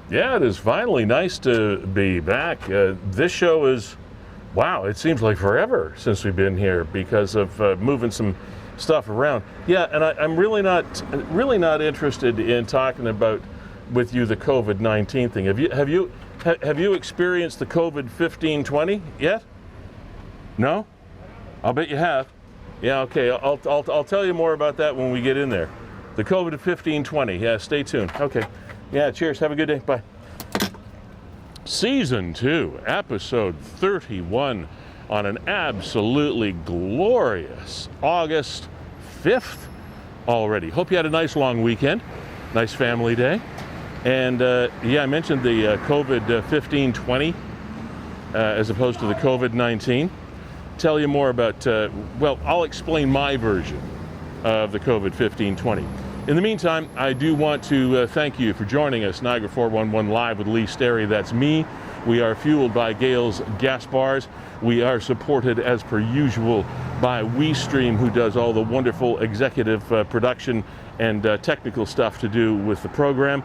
Yeah, it is finally nice to be back. This show is, wow, it seems like forever since we've been here because of moving some stuff around. Yeah, and I'm really not interested in talking about with you the COVID-19 thing. Have you experienced the COVID-15-20 yet? No? I'll bet you have. Yeah, okay. I'll tell you more about that when we get in there. The COVID-15-20. Yeah, stay tuned. Okay. Yeah, cheers. Have a good day. Bye. Season 2, episode 31, on an absolutely glorious August 5th already. Hope you had a nice long weekend. Nice family day. And yeah, I mentioned the COVID-15-20 as opposed to the COVID-19. Tell you more about, well, I'll explain my version of the COVID-15-20. In the meantime, I do want to thank you for joining us, Niagara 411 Live with Sterry. That's me. We are fueled by Gale's gas bars. We are supported, as per usual, by WeeStreem, who does all the wonderful executive production and technical stuff to do with the program.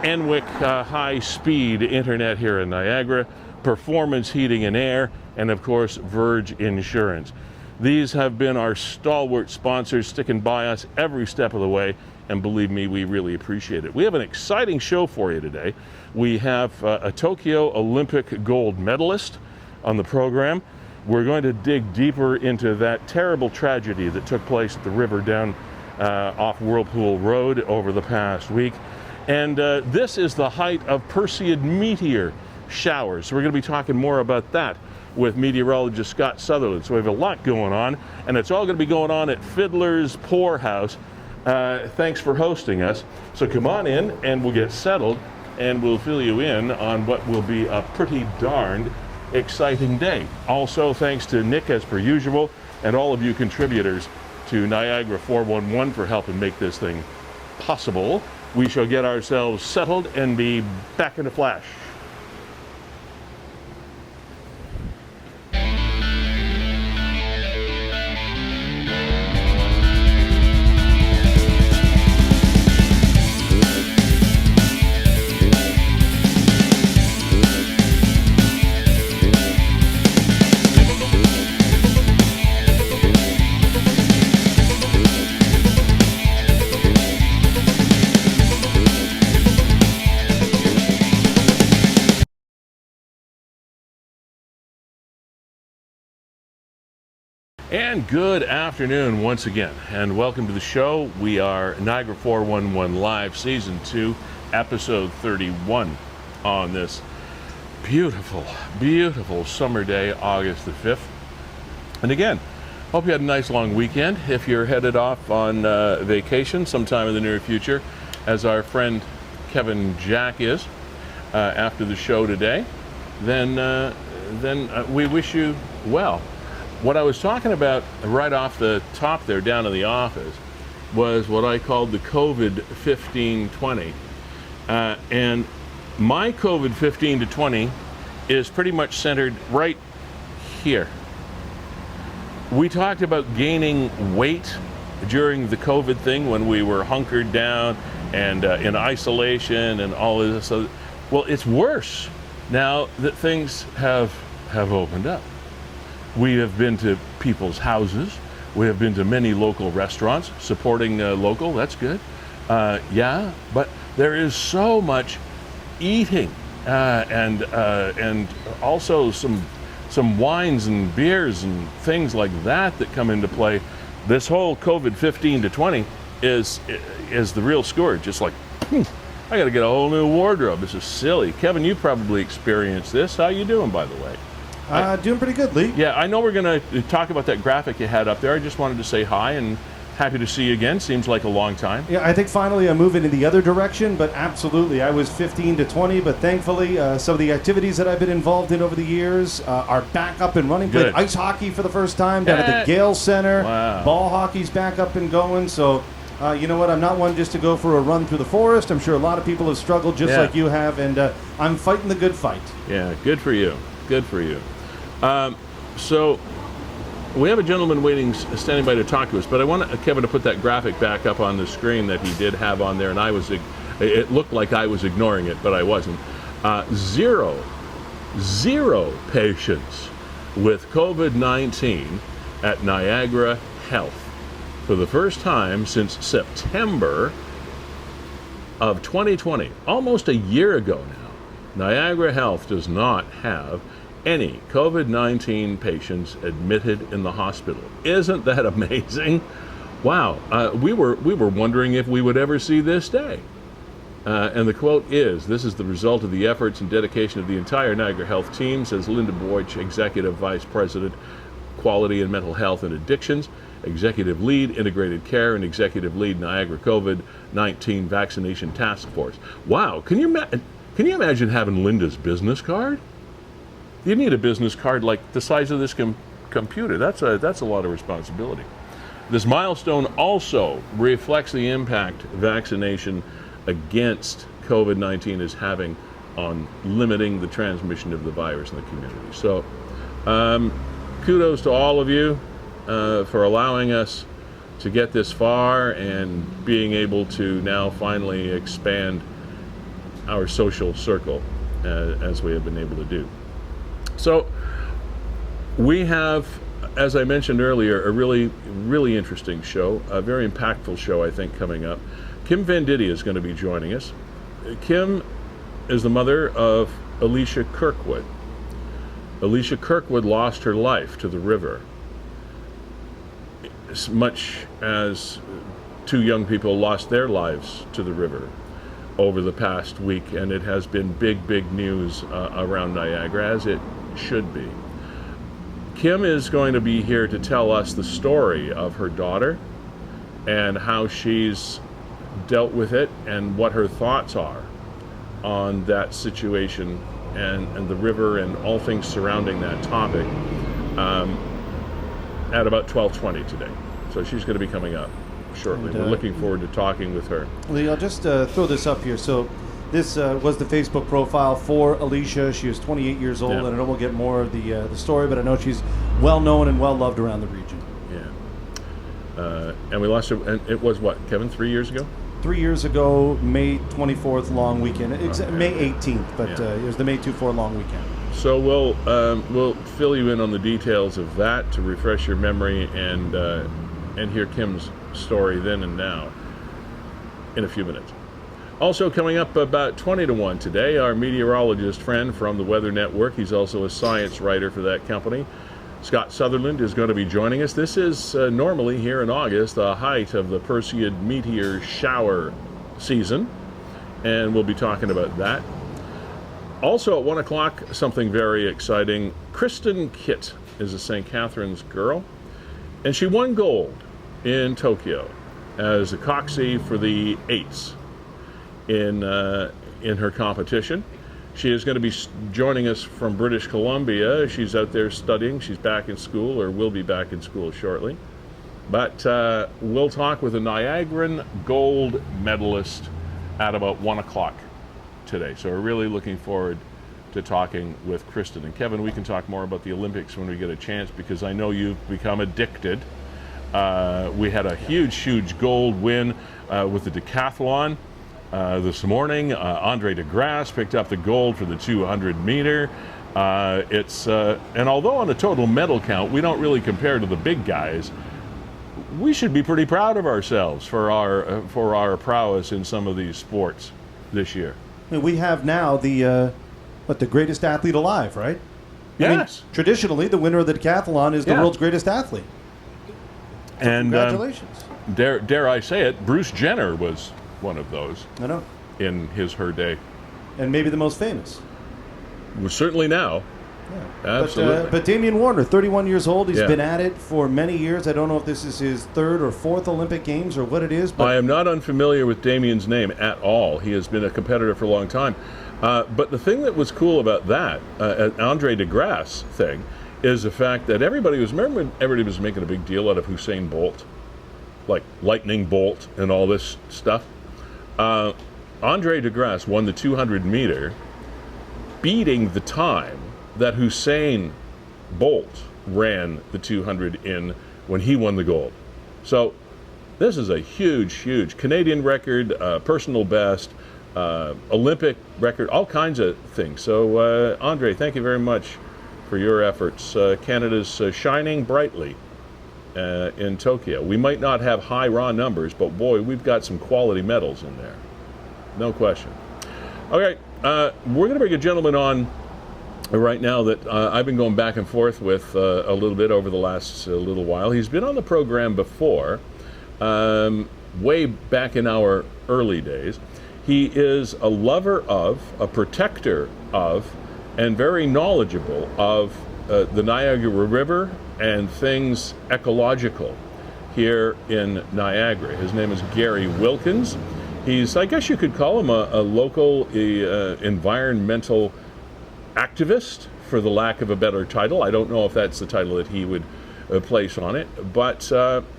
Enwick high-speed internet here in Niagara, Performance Heating and Air, and of course, Verge Insurance. These have been our stalwart sponsors, sticking by us every step of the way, and believe me, we really appreciate it. We have an exciting show for you today. We have a Tokyo Olympic gold medalist on the program. We're going to dig deeper into that terrible tragedy that took place at the river down off Whirlpool Road over the past week. And this is the height of Perseid meteor showers. So we're going to be talking more about that with meteorologist Scott Sutherland. So we have a lot going on, and it's all going to be going on at Fiddler's Poorhouse. Thanks for hosting us. So come on in and we'll get settled and we'll fill you in on what will be a pretty darned exciting day. Also, thanks to Nick, as per usual, and all of you contributors to Niagara 411 for helping make this thing possible. We shall get ourselves settled and be back in a flash. And good afternoon once again, and welcome to the show. We are Niagara 411 Live, Season 2, Episode 31 on this beautiful, beautiful summer day, August the 5th. And again, hope you had a nice long weekend. If you're headed off on vacation sometime in the near future, as our friend Kevin Jack is, after the show today, then we wish you well. What I was talking about right off the top there down in the office was what I called the COVID-15-20. And my COVID-15 to 20 is pretty much centered right here. We talked about gaining weight during the COVID thing when we were hunkered down and in isolation and all of this. Well, it's worse now that things have opened up. We have been to people's houses. We have been to many local restaurants, supporting local, that's good. Yeah, but there is so much eating and also some wines and beers and things like that come into play. This whole COVID-15 to 20 is the real scourge. Just like, I got to get a whole new wardrobe. This is silly. Kevin, you probably experienced this. How you doing, by the way? Doing pretty good, Lee. Yeah, I know we're going to talk about that graphic you had up there. I just wanted to say hi and happy to see you again. Seems like a long time. Yeah, I think finally I'm moving in the other direction, but absolutely. I was 15 to 20, but thankfully some of the activities that I've been involved in over the years are back up and running. Good. Played ice hockey for the first time down at the Gale Center. Wow. Ball hockey's back up and going, so you know what? I'm not one just to go for a run through the forest. I'm sure a lot of people have struggled just like you have, and I'm fighting the good fight. Yeah, good for you. Good for you. So we have a gentleman waiting, standing by to talk to us, but I want Kevin to put that graphic back up on the screen that he did have on there, and I was It looked like I was ignoring it, but I wasn't. Zero patients with COVID-19 at Niagara Health. For the first time since September of 2020, almost a year ago now, Niagara Health does not have any COVID-19 patients admitted in the hospital. Isn't that amazing? Wow, we were wondering if we would ever see this day. And the quote is, "This is the result of the efforts and dedication of the entire Niagara Health team," says Linda Boych, Executive Vice President, Quality and Mental Health and Addictions, Executive Lead, Integrated Care, and Executive Lead, Niagara COVID-19 Vaccination Task Force. Wow, can you imagine having Linda's business card? You need a business card like the size of this computer. That's a lot of responsibility. This milestone also reflects the impact vaccination against COVID-19 is having on limiting the transmission of the virus in the community. So kudos to all of you for allowing us to get this far and being able to now finally expand our social circle as we have been able to do. So we have, as I mentioned earlier, a really, really interesting show, a very impactful show, I think, coming up. Kim Venditti is going to be joining us. Kim is the mother of Alicia Kirkwood. Alicia Kirkwood lost her life to the river, as much as two young people lost their lives to the river over the past week, and it has been big, big news around Niagara, as it should be. Kim is going to be here to tell us the story of her daughter and how she's dealt with it and what her thoughts are on that situation and the river and all things surrounding that topic at about 12:20 today. So she's going to be coming up shortly. We're looking forward to talking with her. Lee, I'll just throw this up here. So this was the Facebook profile for Alicia. She was 28 years old, and I know we'll get more of the story, but I know she's well known and well loved around the region. Yeah. And we lost her, and it was what, Kevin, 3 years ago? 3 years ago, May 24th long weekend. May 18th, but it was the May 24 long weekend. So we'll fill you in on the details of that to refresh your memory and hear Kim's story then and now in a few minutes. Also coming up about 20 to 1 today, our meteorologist friend from the Weather Network. He's also a science writer for that company. Scott Sutherland is going to be joining us. This is normally here in August, the height of the Perseid meteor shower season, and we'll be talking about that. Also at 1 o'clock, something very exciting. Kristen Kitt is a St. Catharines girl, and she won gold in Tokyo as a coxie for the eights in her competition. She is going to be joining us from British Columbia. She's out there studying. She's back in school, or will be back in school shortly. But we'll talk with a Niagaran gold medalist at about 1 o'clock today. So we're really looking forward to talking with Kristen. And Kevin, we can talk more about the Olympics when we get a chance, because I know you've become addicted. We had a huge gold win with the decathlon. This morning, Andre DeGrasse picked up the gold for the 200 meter. And although on a total medal count, we don't really compare to the big guys, we should be pretty proud of ourselves for our prowess in some of these sports this year. We have now the greatest athlete alive, right? Yes. I mean, traditionally, the winner of the decathlon is the world's greatest athlete. So and congratulations. Dare I say it, Bruce Jenner was one of those. I know. In her day. And maybe the most famous. Well, certainly now. Yeah. Absolutely. But Damian Warner, 31 years old. He's been at it for many years. I don't know if this is his third or fourth Olympic Games or what it is. But I am not unfamiliar with Damian's name at all. He has been a competitor for a long time. But the thing that was cool about that, Andre DeGrasse thing, is the fact that everybody was making a big deal out of Usain Bolt, like lightning bolt and all this stuff. Andre DeGrasse won the 200 meter, beating the time that Usain Bolt ran the 200 in when he won the gold. So This is a huge Canadian record, personal best, Olympic record, all kinds of things. So, Andre, thank you very much for your efforts. Canada's shining brightly in Tokyo. We might not have high raw numbers, but boy, we've got some quality medals in there. No question. Okay, we're going to bring a gentleman on right now that I've been going back and forth with a little bit over the last little while. He's been on the program before, way back in our early days. He is a lover of, a protector of, and very knowledgeable of the Niagara River and things ecological here in Niagara. His name is Gary Wilkins. He's, I guess you could call him a local environmental activist, for the lack of a better title. I don't know if that's the title that he would place on it, but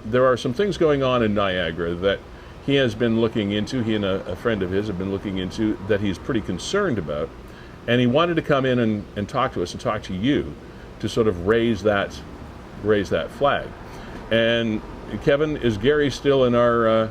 there are some things going on in Niagara that he has been looking into, he and a friend of his have been looking into, that he's pretty concerned about, and he wanted to come in and talk to us and talk to you to sort of raise that flag. And Kevin, is Gary still in our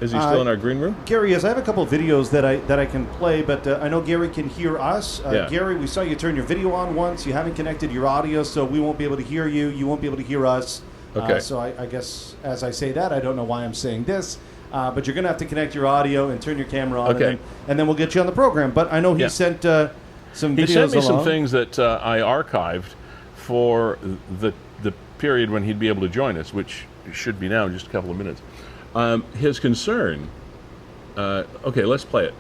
is he still in our green room? Gary, yes, I have a couple of videos that I can play, but I know Gary can hear us. Yeah. Gary, we saw you turn your video on once. You haven't connected your audio, so we won't be able to hear you. You won't be able to hear us. Okay. So I guess as I say that, I don't know why I'm saying this, but you're going to have to connect your audio and turn your camera on, Okay. and then we'll get you on the program. But I know he sent some videos He sent me along. some things that I archived for the period when he'd be able to join us, which should be now in just a couple of minutes. His concern, okay, let's play it.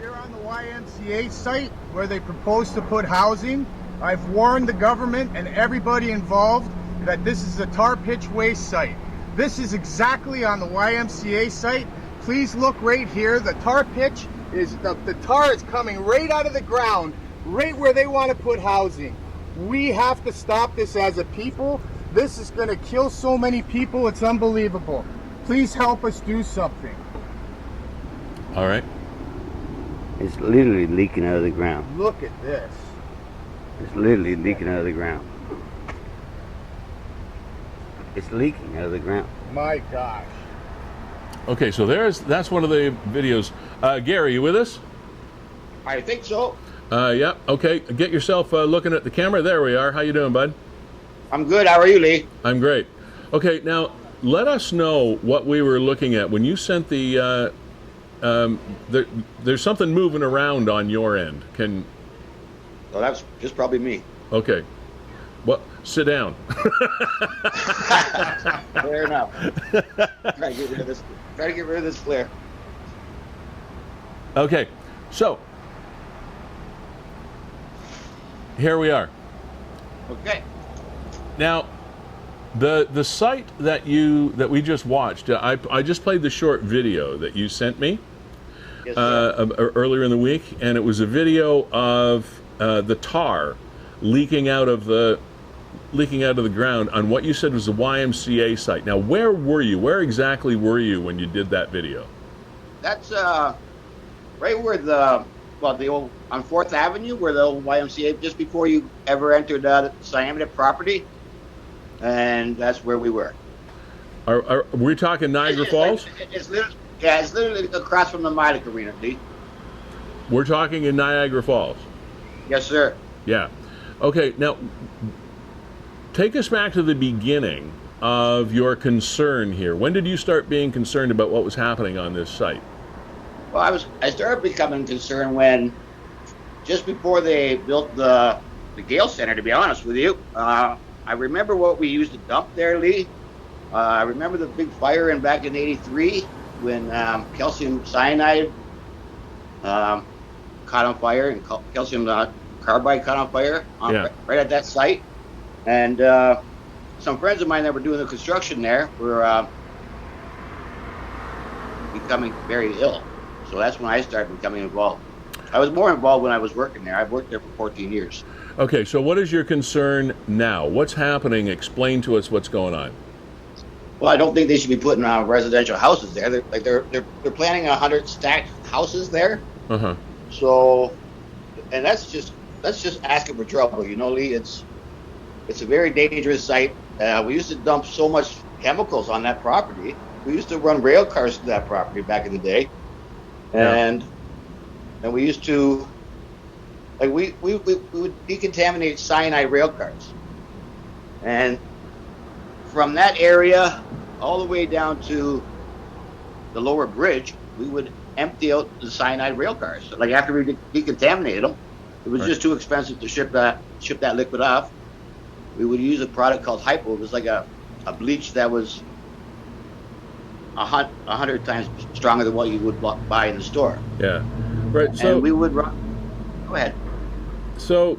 We're on the YMCA site where they propose to put housing. I've warned the government and everybody involved that this is a tar pitch waste site. This is exactly on the YMCA site. Please look right here. The tar pitch is, the tar is coming right out of the ground, right where they want to put housing. We have to stop this as a people. This is going to kill so many people, it's unbelievable. Please help us do something. All right. It's literally leaking out of the ground. Look at this. It's literally leaking out of the ground. It's leaking out of the ground. My gosh. Okay, so that's one of the videos. Gary, you with us? I think so. Yeah. Okay. Get yourself looking at the camera. There we are. How you doing, bud? I'm good. How are you, Lee? I'm great. Okay. Now let us know what we were looking at when you sent the. There's something moving around on your end. Well, that's just probably me. Okay. Well, sit down. Fair enough. Try to get rid of this flare. Okay. So here we are. Okay. Now, the site that we just watched, I just played the short video that you sent me Yes, sir. earlier in the week, and it was a video of the tar leaking out of the ground on what you said was the YMCA site. Now, where were you? Where exactly were you when you did that video? That's right where the old on 4th Avenue, where the old YMCA, just before you ever entered the Siamity property, and that's where we were. Are we talking Niagara Falls? It's literally across from the Mileage Arena, Lee. We're talking in Niagara Falls. Yes, sir. Yeah. Okay, now take us back to the beginning of your concern here. When did you start being concerned about what was happening on this site? Well, I started becoming concerned when, just before they built the Gale Center, to be honest with you. I remember what we used to dump there, Lee. I remember the big fire back in '83 when calcium cyanide caught on fire, and calcium carbide caught on fire right at that site. And some friends of mine that were doing the construction there were becoming very ill. So that's when I started becoming involved. I was more involved when I was working there. I've worked there for 14 years. Okay, so what is your concern now? What's happening? Explain to us what's going on. Well, I don't think they should be putting residential houses there. They're planning 100 stacked houses there. Uh-huh. So, and that's just asking for trouble, you know, Lee. It's a very dangerous site. We used to dump so much chemicals on that property. We used to run rail cars to that property back in the day, and we used to, like, we would decontaminate cyanide rail cars, and from that area all the way down to the lower bridge, we would empty out the cyanide rail cars. Like, after we decontaminated them, it was just too expensive to ship that liquid off. We would use a product called Hypo. It was like a bleach that was 100 times stronger than what you would buy in the store. Yeah, right. So and we would run. Go ahead. So,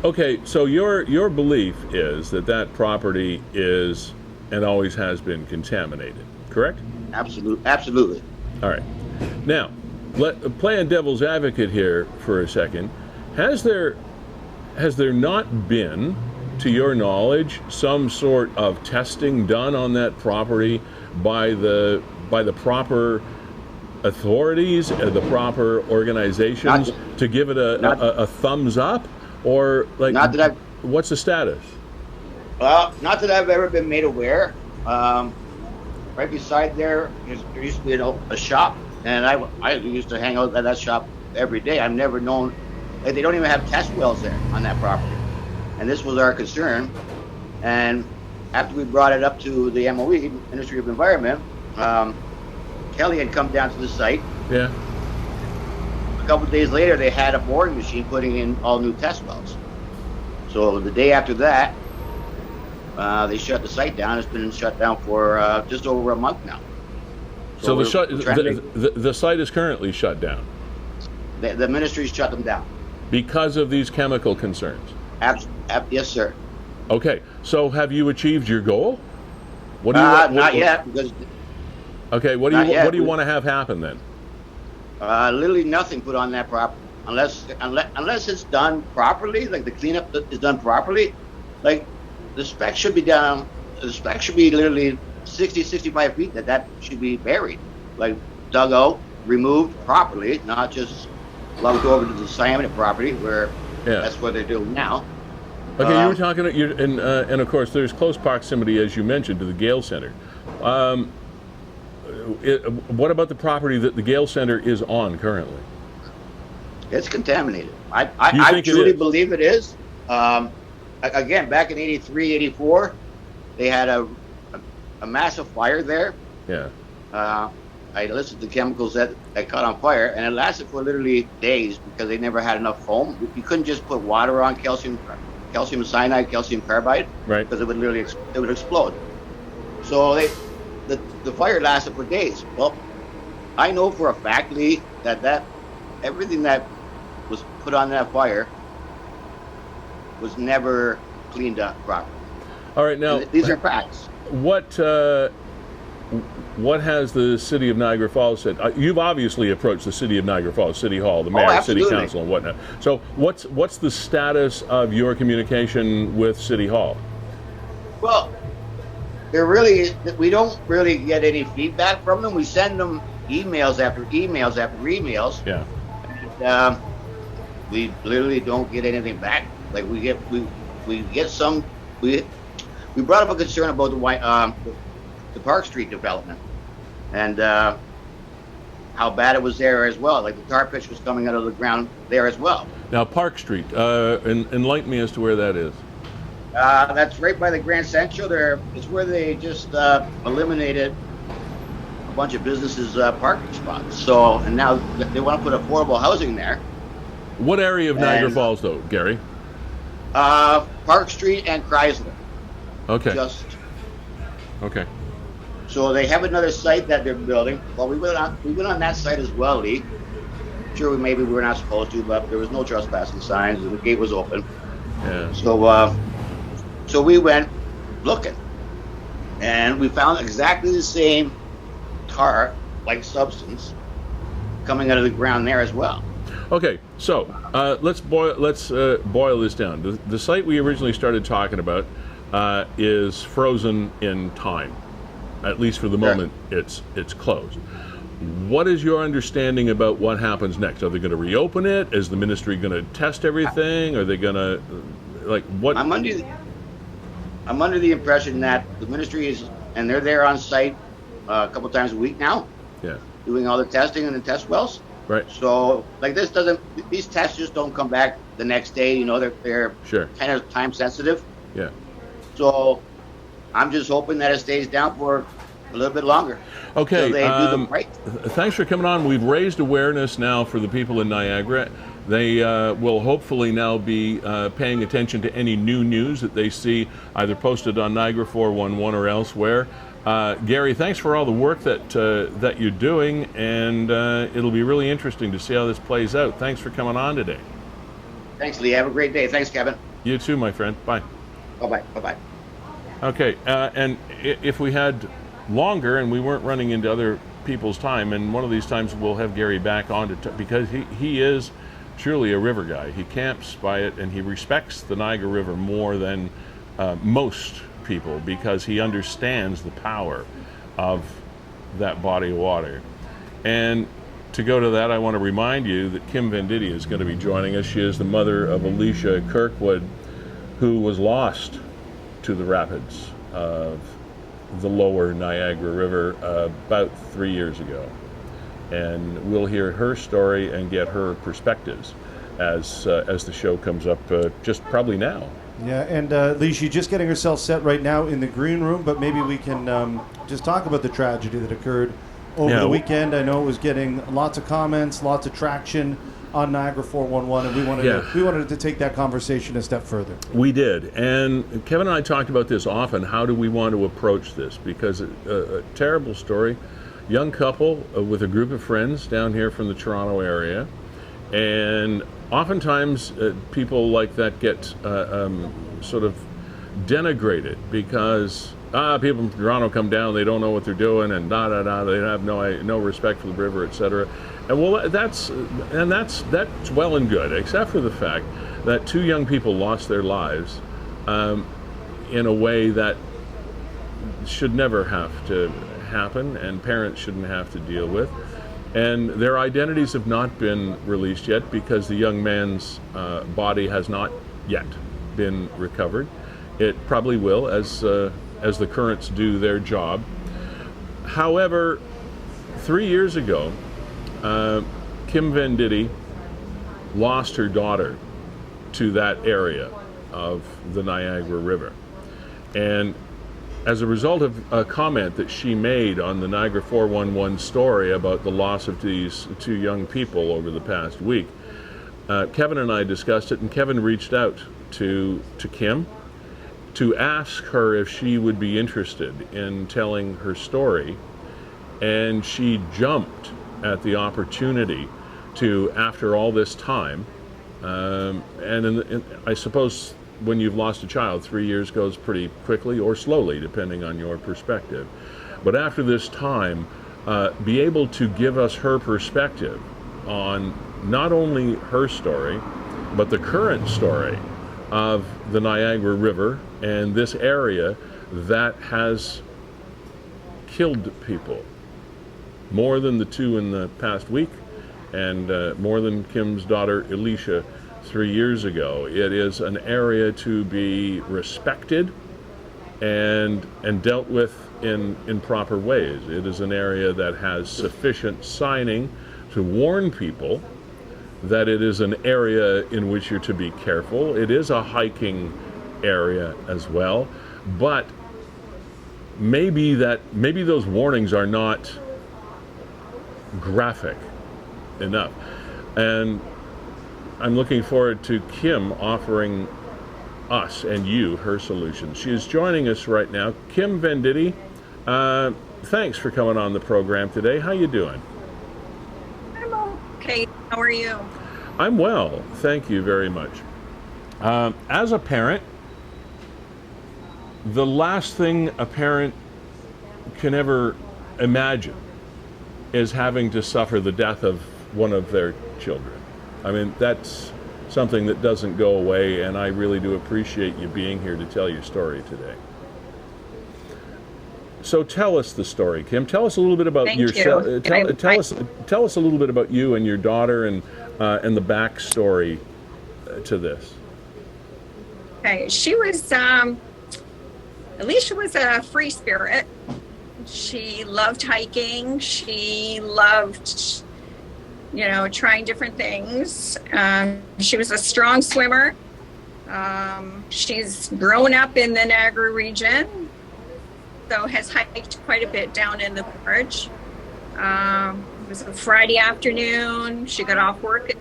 okay. So your belief is that property is and always has been contaminated, correct? Absolutely. All right. Now, playing devil's advocate here for a second, has there not been, to your knowledge, some sort of testing done on that property by the proper authorities, the proper organizations, to give it a thumbs up, or like? Not that I've. What's the status? Well, not that I've ever been made aware. Right beside there used to be a shop, and I used to hang out at that shop every day. I've never known, like, they don't even have test wells there on that property, and this was our concern. And after we brought it up to the MOE, Ministry of Environment, Kelly had come down to the site. Yeah. A couple of days later, they had a boring machine putting in all new test wells. So the day after that, they shut the site down. It's been shut down for just over a month now. So the site is currently shut down. The ministry shut them down because of these chemical concerns. Yes, sir. Okay. So have you achieved your goal? What do you not yet, because. Okay. What do you want to have happen then? Literally nothing put on that property unless it's done properly, like the cleanup is done properly, like. The spec should be down. The spec should be literally 60, 65 feet. That should be buried, like dug out, removed properly, not just lugged over to the cyanide property where that's what they're doing now. Okay, you were talking, and of course there's close proximity, as you mentioned, to the Gale Center. What about the property that the Gale Center is on currently? It's contaminated. I truly believe it is. Again, back in 83, 84, they had a massive fire there. Yeah. I listed the chemicals that caught on fire, and it lasted for literally days because they never had enough foam. You couldn't just put water on calcium cyanide, calcium carbide, right? Because it would explode. So the fire lasted for days. Well, I know for a fact, Lee, that everything that was put on that fire was never cleaned up properly. All right, now these are facts. What has the city of Niagara Falls said? You've obviously approached the city of Niagara Falls, City Hall, the mayor, city council, and whatnot. So what's the status of your communication with City Hall? Well, we don't really get any feedback from them. We send them emails after emails after emails. Yeah. And, we literally don't get anything back. Like we brought up a concern about the Park Street development and how bad it was there as well. Like the tar pitch was coming out of the ground there as well. Now Park Street, enlighten me as to where that is. That's right by the Grand Central. It's where they just eliminated a bunch of businesses' parking spots. So, and now they want to put affordable housing there. What area of Niagara Falls, though, Gary? Park Street and Chrysler. Okay. Okay. So they have another site that they're building. Well, we went on that site as well, Lee. Sure, maybe we were not supposed to, but there was no trespassing signs, and the gate was open. Yeah. So we went looking, and we found exactly the same tar-like substance coming out of the ground there as well. Okay, so let's boil this down. The site we originally started talking about is frozen in time. At least for the moment, it's closed. What is your understanding about what happens next? Are they going to reopen it? Is the ministry going to test everything? Are they going to, like, what? I'm under the impression that the ministry is and they're there on site a couple times a week now, Yeah. doing all the testing in the test wells. Right. So like these tests just don't come back the next day. You know, they're Sure. kind of time sensitive. Yeah. So I'm just hoping that it stays down for a little bit longer. Okay. Till they do them right. Thanks for coming on. We've raised awareness now for the people in Niagara. They will hopefully now be paying attention to any new news that they see either posted on Niagara 411 or elsewhere. Gary, thanks for all the work that you're doing, and it'll be really interesting to see how this plays out. Thanks for coming on today. Thanks, Lee. Have a great day. Thanks, Kevin. You too, my friend. Bye. Bye-bye. Bye-bye. Okay, and if we had longer and we weren't running into other people's time, and one of these times we'll have Gary back on because he is truly a river guy. He camps by it, and he respects the Niagara River more than most people because he understands the power of that body of water. And to go to that, I want to remind you that Kim Venditti is going to be joining us. She is the mother of Alicia Kirkwood, who was lost to the rapids of the lower Niagara River about 3 years ago. And we'll hear her story and get her perspectives as the show comes up just probably now. Yeah, and Alicia just getting herself set right now in the green room, but maybe we can just talk about the tragedy that occurred over the weekend. I know it was getting lots of comments, lots of traction on Niagara 411, and we wanted to take that conversation a step further. We did, and Kevin and I talked about this often. How do we want to approach this? Because a terrible story, young couple with a group of friends down here from the Toronto area, and oftentimes people like that get sort of denigrated because people from Toronto come down, they don't know what they're doing, and they have no respect for the river, etc. And well, that's well and good, except for the fact that two young people lost their lives in a way that should never have to happen, and parents shouldn't have to deal with. And their identities have not been released yet because the young man's body has not yet been recovered. It probably will as the currents do their job. However, 3 years ago, Kim Venditti lost her daughter to that area of the Niagara River. And as a result of a comment that she made on the Niagara 411 story about the loss of these two young people over the past week, Kevin and I discussed it, and Kevin reached out to Kim to ask her if she would be interested in telling her story, and she jumped at the opportunity to, after all this time, and I suppose when you've lost a child, 3 years goes pretty quickly or slowly, depending on your perspective. But after this time, be able to give us her perspective on not only her story, but the current story of the Niagara River and this area that has killed people. More than the two in the past week, and more than Kim's daughter Alicia 3 years ago. It is an area to be respected and dealt with in proper ways. It is an area that has sufficient signing to warn people that it is an area in which you're to be careful. It is a hiking area as well, but maybe those warnings are not graphic enough. And I'm looking forward to Kim offering us and you her solutions. She is joining us right now. Kim Venditti, thanks for coming on the program today. How you doing? I'm okay. How are you? I'm well, thank you very much. As a parent, the last thing a parent can ever imagine is having to suffer the death of one of their children. I mean, that's something that doesn't go away, and I really do appreciate you being here to tell your story today. So tell us the story, Kim. Tell us a little bit about yourself. Tell us a little bit about you and your daughter and the backstory to this. Okay, she was Alicia was a free spirit, She loved hiking. She loved, trying different things. She was a strong swimmer. She's grown up in the Niagara region, so has hiked quite a bit down in the gorge. It was a Friday afternoon. She got off work,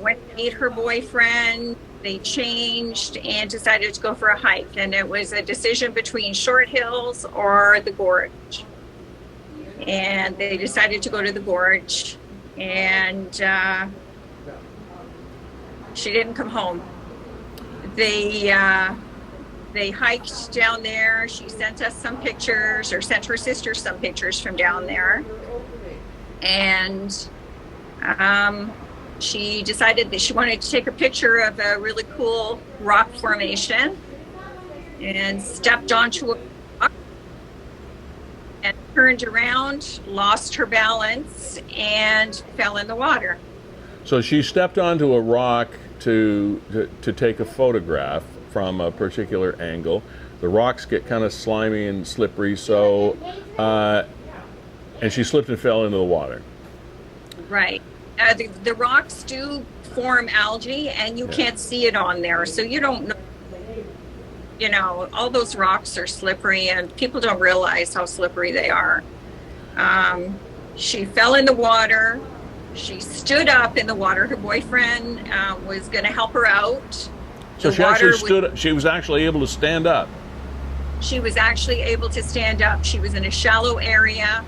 went to meet her boyfriend. They changed and decided to go for a hike, and it was a decision between Short Hills or the gorge. And they decided to go to the gorge, and she didn't come home. They hiked down there. She sent us some pictures, or sent her sister some pictures from down there. And she decided that she wanted to take a picture of a really cool rock formation, and stepped onto a rock and turned around, lost her balance, and fell in the water. So she stepped onto a rock to take a photograph from a particular angle. The rocks get kind of slimy and slippery, so and she slipped and fell into the water. Right. The rocks do form algae, and you can't see it on there, so you don't know. All those rocks are slippery, and people don't realize how slippery they are. She fell in the water. She stood up in the water. Her boyfriend was going to help her out. So she was actually able to stand up. She was actually able to stand up. She was in a shallow area.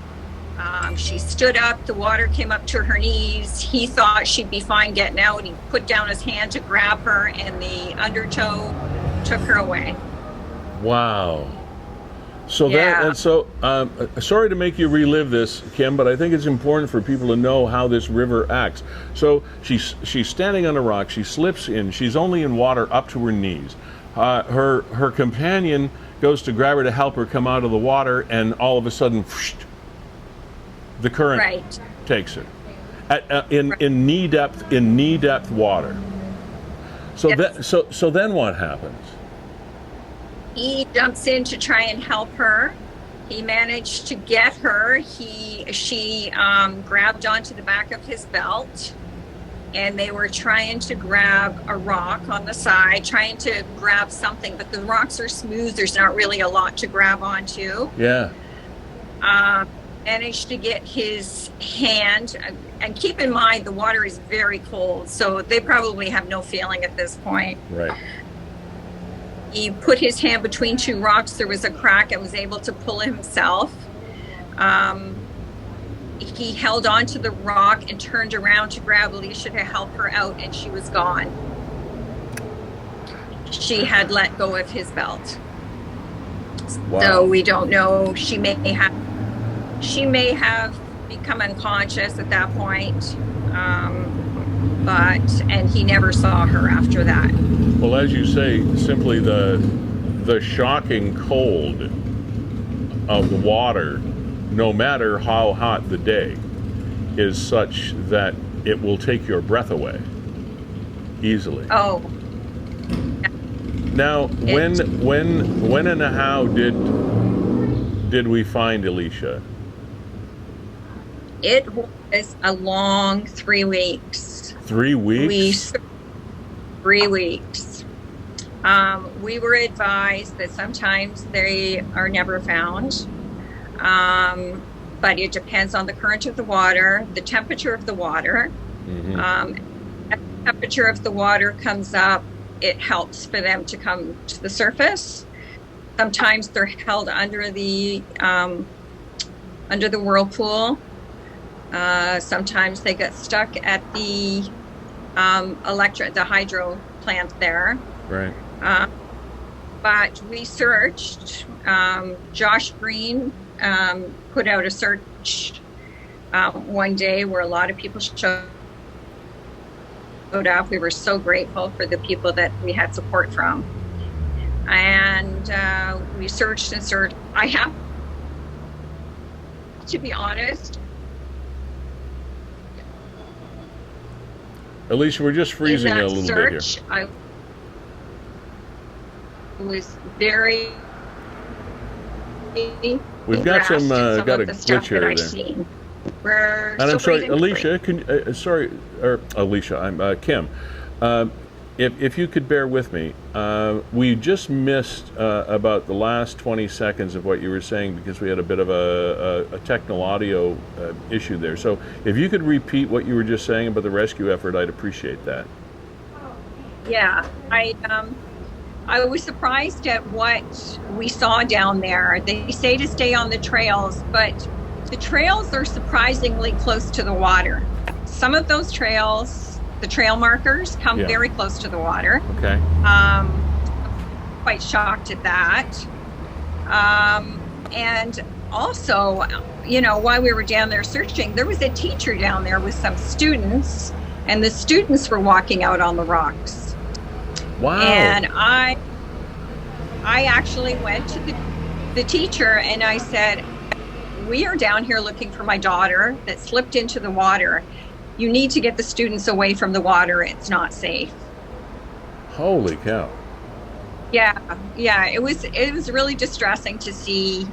She stood up. The water came up to her knees. He thought she'd be fine getting out. He put down his hand to grab her, and the undertow took her away. Wow. So sorry to make you relive this, Kim, but I think it's important for people to know how this river acts. So she's standing on a rock. She slips in. She's only in water up to her knees. Her companion goes to grab her to help her come out of the water, and all of a sudden, the current takes her in knee depth water. So so then what happens? He jumps in to try and help her. He managed to get her. She grabbed onto the back of his belt, and they were trying to grab a rock on the side, trying to grab something, but the rocks are smooth. There's not really a lot to grab onto. Yeah. Managed to get his hand, and keep in mind the water is very cold, so they probably have no feeling at this point. Right. He put his hand between two rocks. There was a crack, and was able to pull himself. He held onto the rock and turned around to grab Alicia to help her out, and she was gone. She had let go of his belt. Wow. So we don't know. She may have become unconscious at that point, and he never saw her after that. Well, as you say, simply the shocking cold of the water, no matter how hot the day, is such that it will take your breath away easily. Oh. Now, when and how did we find Alicia? It was a long 3 weeks. 3 weeks? 3 weeks. We were advised that sometimes they are never found, but it depends on the current of the water, the temperature of the water. Mm-hmm. As the temperature of the water comes up, it helps for them to come to the surface. Sometimes they're held under the whirlpool. Sometimes they get stuck at the the hydro plant there. Right. But we searched. Josh Green put out a search one day where a lot of people showed up. We were so grateful for the people that we had support from. And we searched and searched. I have to be honest. Alicia, we're just freezing a little bit here. I was very We've got some got a glitch here there. We're And I'm sorry, waiting for Alicia. Alicia. I'm Kim. If you could bear with me, we just missed about the last 20 seconds of what you were saying because we had a bit of a technical audio issue there. So if you could repeat what you were just saying about the rescue effort, I'd appreciate that. Yeah, I was surprised at what we saw down there. They say to stay on the trails, but the trails are surprisingly close to the water. Some of those trails, the trail markers, come very close to the water. Okay. Quite shocked at that. And also, you know, while we were down there searching, there was a teacher down there with some students, and the students were walking out on the rocks. Wow. And I actually went to the teacher and I said, we are down here looking for my daughter that slipped into the water. You need to get the students away from the water. It's not safe. Holy cow. Yeah. It was really distressing to see,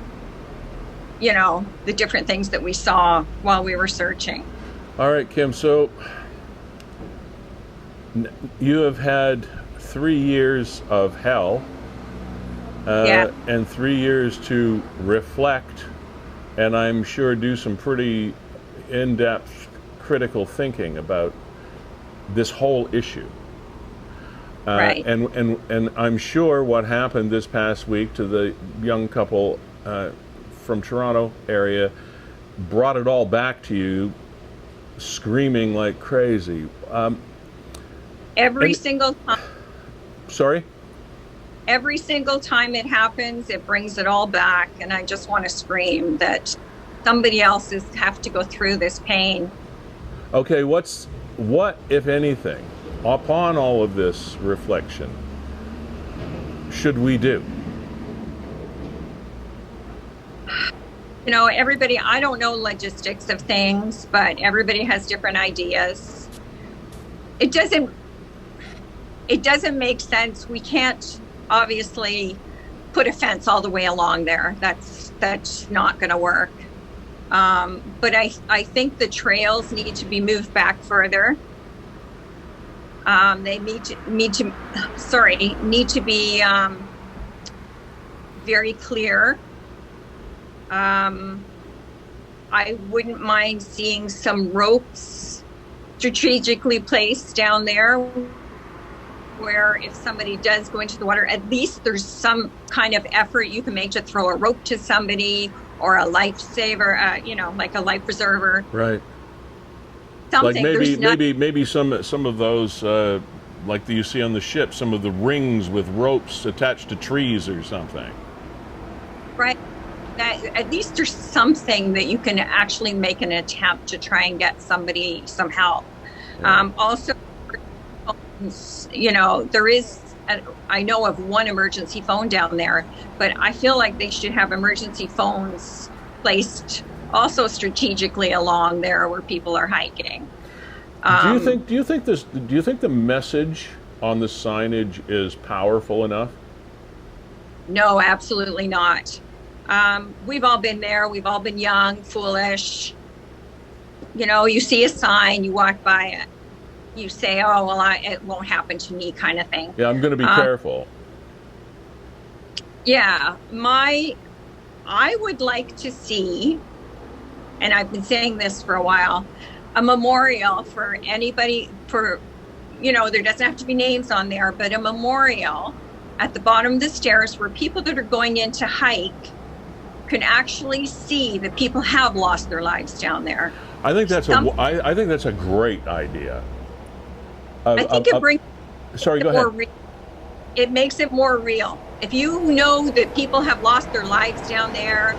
you know, the different things that we saw while we were searching. All right, Kim. So you have had 3 years of hell and 3 years to reflect, and I'm sure do some pretty in-depth critical thinking about this whole issue. Right. And I'm sure what happened this past week to the young couple from Toronto area brought it all back to you, screaming like crazy. Every single time. Sorry? Every single time it happens, it brings it all back. And I just want to scream that somebody else have to go through this pain. Okay, what, if anything, upon all of this reflection, should we do? You know, everybody, I don't know logistics of things, but everybody has different ideas. It doesn't make sense. We can't obviously put a fence all the way along there. That's not going to work. But I think the trails need to be moved back further. They need to be very clear. I wouldn't mind seeing some ropes strategically placed down there, where if somebody does go into the water, at least there's some kind of effort you can make to throw a rope to somebody or a lifesaver, you know, like a life preserver. Right. Something. Like maybe some of those, like you see on the ship, some of the rings with ropes attached to trees or something. Right. That, at least there's something that you can actually make an attempt to try and get somebody some help. Yeah. Also, you know, there is, I know of one emergency phone down there, but I feel like they should have emergency phones placed also strategically along there where people are hiking. Do you think the message on the signage is powerful enough? No, absolutely not. We've all been there. We've all been young, foolish. You know, you see a sign, you walk by it. You say, oh, well, it won't happen to me, kind of thing. Yeah, I'm going to be careful. Yeah, I would like to see, and I've been saying this for a while, a memorial for anybody, for, you know, there doesn't have to be names on there, but a memorial at the bottom of the stairs where people that are going in to hike can actually see that people have lost their lives down there. I think that's I think that's a great idea. I think it brings sorry, go ahead. It makes it more real. If you know that people have lost their lives down there,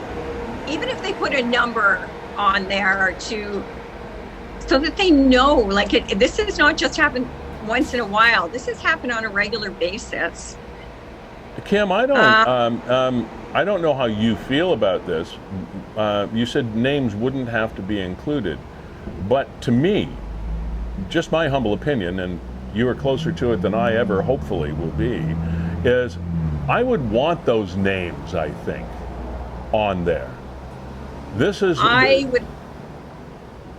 even if they put a number on there so that they know, like, this has not just happened once in a while. This has happened on a regular basis. Kim, I don't know how you feel about this. You said names wouldn't have to be included, but to me, just my humble opinion, and you are closer to it than I ever hopefully will be, is I would want those names, I think. on there. This is.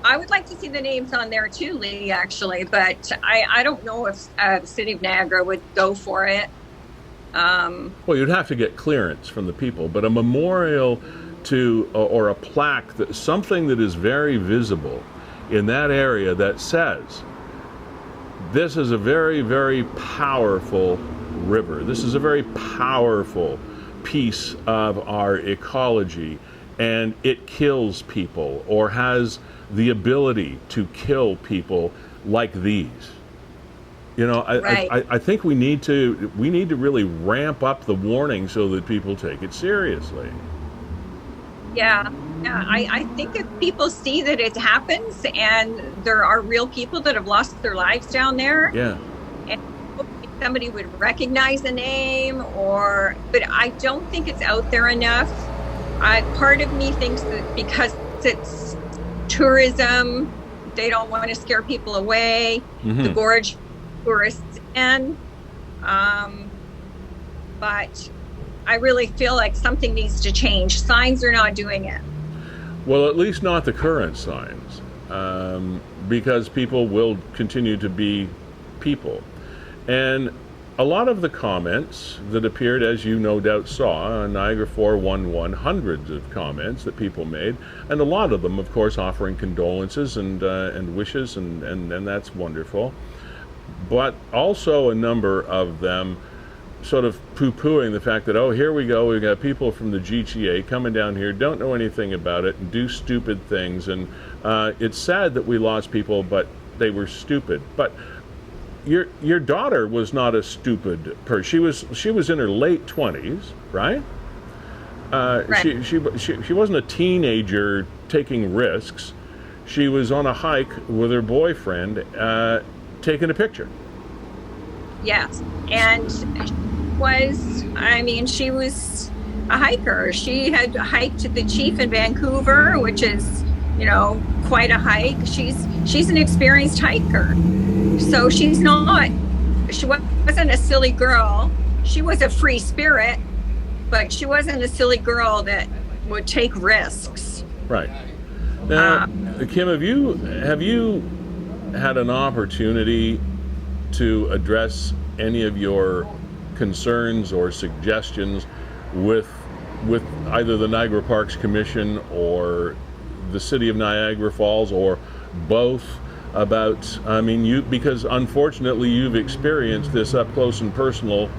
I would like to see the names on there too, Lee, actually, but I don't know if the city of Niagara would go for it. Well, you'd have to get clearance from the people, but a memorial to, or a plaque, something that is very visible in that area that says, this is a very, very powerful river. This is a very powerful piece of our ecology, and it kills people, or has the ability to kill people like these. You know, I think we need to really ramp up the warning so that people take it seriously. Yeah, I think if people see that it happens and there are real people that have lost their lives down there, and somebody would recognize the name, but I don't think it's out there enough. Part of me thinks that because it's tourism, they don't want to scare people away. The gorge tourists in, but I really feel like something needs to change. Signs are not doing it. Well, at least not the current signs, because people will continue to be people. And a lot of the comments that appeared, as you no doubt saw, on Niagara 411, hundreds of comments that people made, and a lot of them, of course, offering condolences and wishes, and that's wonderful. But also a number of them sort of poo-pooing the fact that, oh, here we go, we've got people from the GTA coming down here, don't know anything about it, and do stupid things, and it's sad that we lost people, but they were stupid. But your daughter was not a stupid person. She was in her late 20s, right? Right. She wasn't a teenager taking risks. She was on a hike with her boyfriend, taking a picture. Yes, and she was a hiker. She had hiked the Chief in Vancouver, which is, quite a hike. She's an experienced hiker. So she wasn't a silly girl. She was a free spirit, but she wasn't a silly girl that would take risks. Right. Now, Kim, have you had an opportunity to address any of your concerns or suggestions with either the Niagara Parks Commission or the City of Niagara Falls, or both, about, because unfortunately you've experienced this up close and personal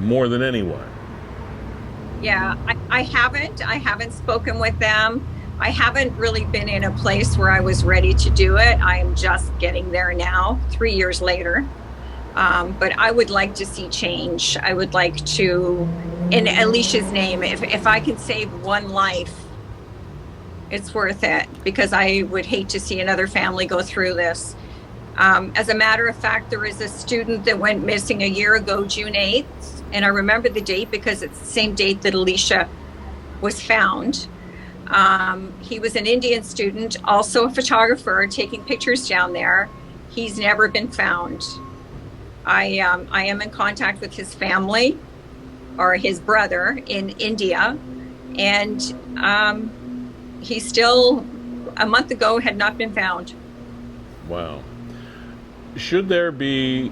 more than anyone. Yeah, I haven't spoken with them. I haven't really been in a place where I was ready to do it. I am just getting there now, 3 years later. But I would like to see change. I would like to, in Alicia's name, if I can save one life, it's worth it, because I would hate to see another family go through this. As a matter of fact, there is a student that went missing a year ago, June 8th, and I remember the date because it's the same date that Alicia was found. He was an Indian student, also a photographer, taking pictures down there. He's never been found. I am in contact with his family, or his brother in India, and he still, a month ago, had not been found. Wow. Should there be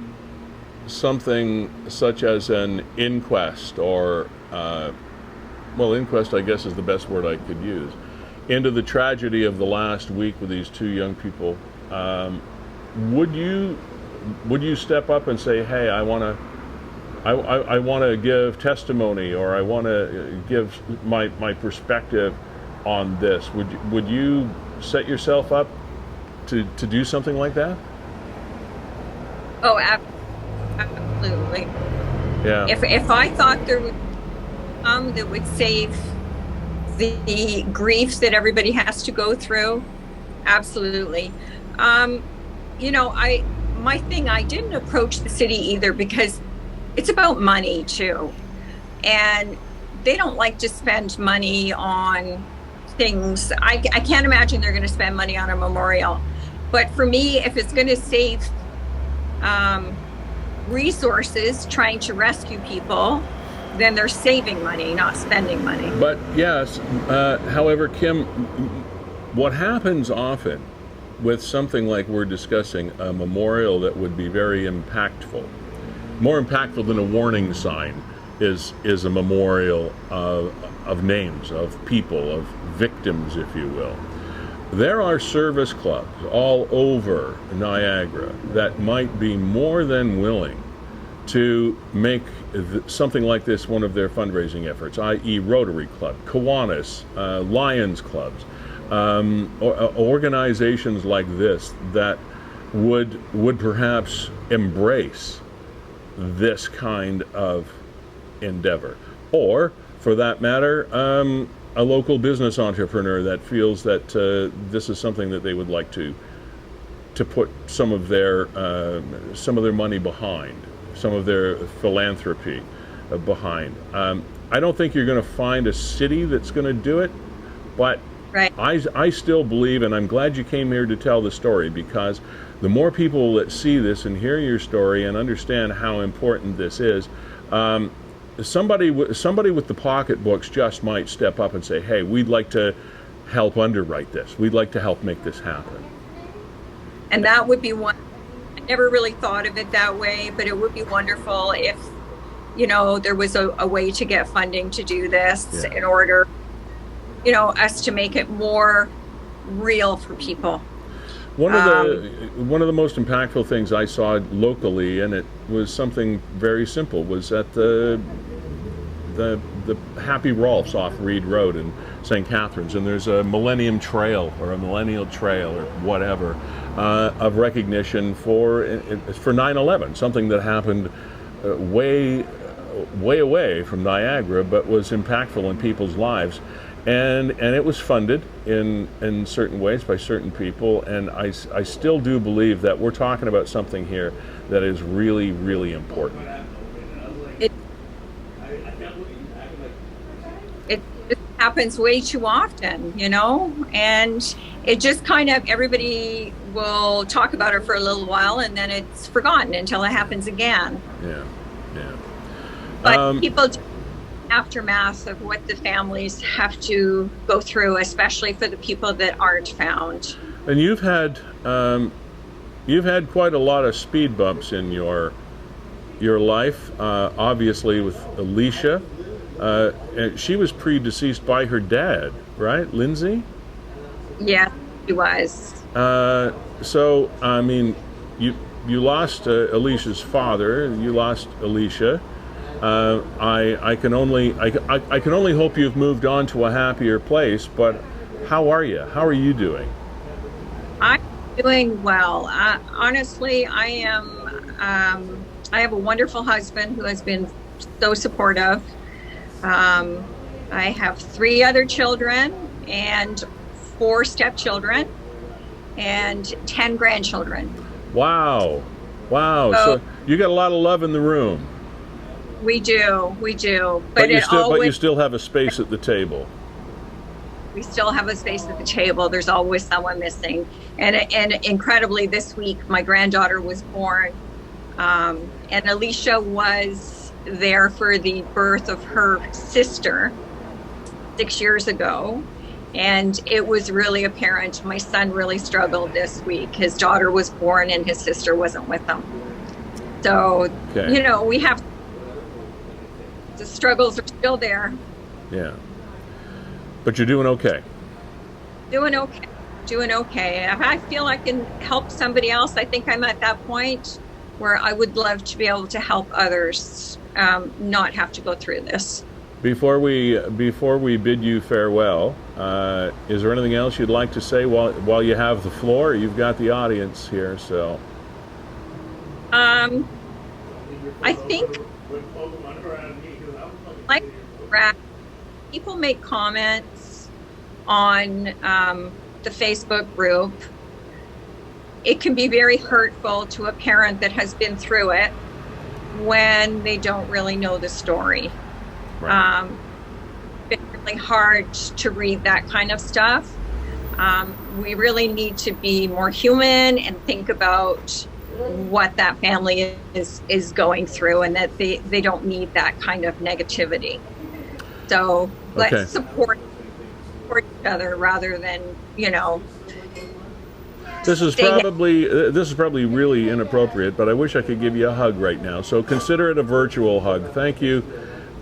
something such as an inquest, or inquest, I guess, is the best word I could use, into the tragedy of the last week with these two young people? Would you step up and say, hey, I want to give testimony, or I want to give my perspective on this? Would you set yourself up to do something like that? Oh, absolutely. Yeah. If I thought there would that would save the grief that everybody has to go through, absolutely. My thing, I didn't approach the city either, because it's about money too, and they don't like to spend money on things. I can't imagine they're going to spend money on a memorial, but for me, if it's going to save resources trying to rescue people, then they're saving money, not spending money. But yes, however, Kim, what happens often with something like we're discussing, a memorial that would be very impactful, more impactful than a warning sign, is a memorial of names, of people, of victims, if you will. There are service clubs all over Niagara that might be more than willing to make something like this one of their fundraising efforts, i.e. Rotary Club, Kiwanis, Lions Clubs, organizations like this that would perhaps embrace this kind of endeavor. Or, for that matter, a local business entrepreneur that feels that this is something that they would like to put some of their money behind, some of their philanthropy behind. I don't think you're going to find a city that's going to do it, but right. I still believe, and I'm glad you came here to tell the story, because the more people that see this and hear your story and understand how important this is, somebody with the pocketbooks just might step up and say, hey, we'd like to help underwrite this. We'd like to help make this happen. And that would be one. I never really thought of it that way, but it would be wonderful if, there was a way to get funding to do this in order, us to make it more real for people. One of the most impactful things I saw locally, and it was something very simple, was at the Happy Rolfs off Reed Road in St. Catharines, and there's a Millennium Trail or a Millennial Trail or whatever of recognition for 9/11, something that happened way away from Niagara, but was impactful in people's lives. And it was funded in certain ways by certain people, and I still do believe that we're talking about something here that is really, really important. It happens way too often, and it just kind of, everybody will talk about it for a little while, and then it's forgotten until it happens again. Yeah. But people do aftermath of what the families have to go through, especially for the people that aren't found. And you've had quite a lot of speed bumps in your life, obviously with Alicia. And she was predeceased by her dad, right, Lindsay? Yeah, he was. So I mean, you lost Alicia's father. You lost Alicia. I can only hope you've moved on to a happier place. But how are you? How are you doing? I'm doing well. Honestly, I am. I have a wonderful husband who has been so supportive. I have 3 other children and 4 stepchildren and 10 grandchildren. Wow. So you got a lot of love in the room. We do. But you still have a space at the table. We still have a space at the table. There's always someone missing. And incredibly, this week, my granddaughter was born. And Alicia was there for the birth of her sister 6 years ago. And it was really apparent. My son really struggled this week. His daughter was born and his sister wasn't with him. So, we have, the struggles are still there. Yeah. But you're doing okay. Doing okay. If I feel I can help somebody else, I think I'm at that point where I would love to be able to help others not have to go through this. Before we bid you farewell, is there anything else you'd like to say while you have the floor? You've got the audience here, so. I think, like, people make comments on the Facebook group. It can be very hurtful to a parent that has been through it when they don't really know the story. Right. It's really hard to read that kind of stuff. We really need to be more human and think about what that family is going through, and that they don't need that kind of negativity. So let's support each other rather than, This is probably really inappropriate, but I wish I could give you a hug right now. So consider it a virtual hug. Thank you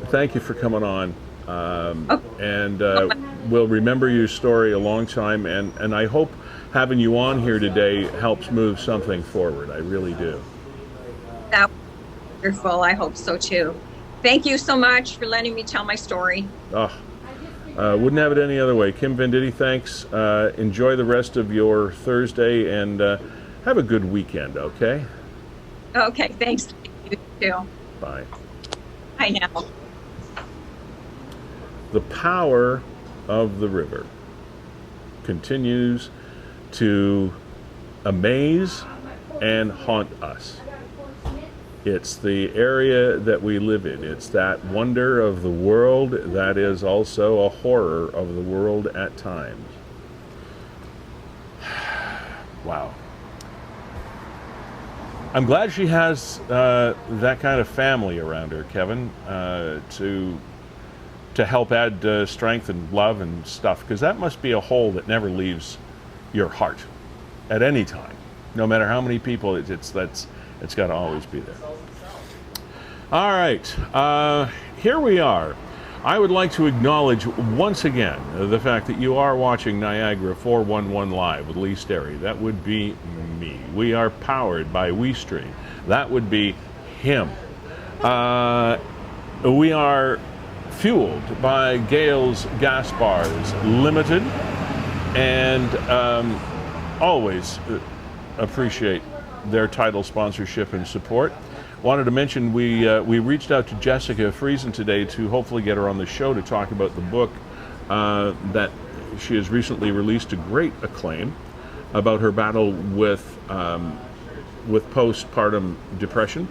for coming on. And we'll remember your story a long time. And I hope having you on here today helps move something forward. I really do. That was wonderful. I hope so too. Thank you so much for letting me tell my story. Wouldn't have it any other way. Kim Venditti, thanks. Enjoy the rest of your Thursday and have a good weekend, okay? Okay, thanks. You too. Bye. Bye now. The power of the river continues to amaze and haunt us. It's the area that we live in. It's that wonder of the world that is also a horror of the world at times. Wow. I'm glad she has that kind of family around her, Kevin, to help add strength and love and stuff, because that must be a hole that never leaves your heart at any time. No matter how many people, it's got to always be there. All right, here we are. I would like to acknowledge once again the fact that you are watching Niagara 411 Live with Sterry. That would be me. We are powered by WeeStream. That would be him. We are fueled by Gale's Gas Bars Limited, and always appreciate their title sponsorship and support. Wanted to mention we reached out to Jessica Friesen today to hopefully get her on the show to talk about the book that she has recently released to great acclaim about her battle with postpartum depression.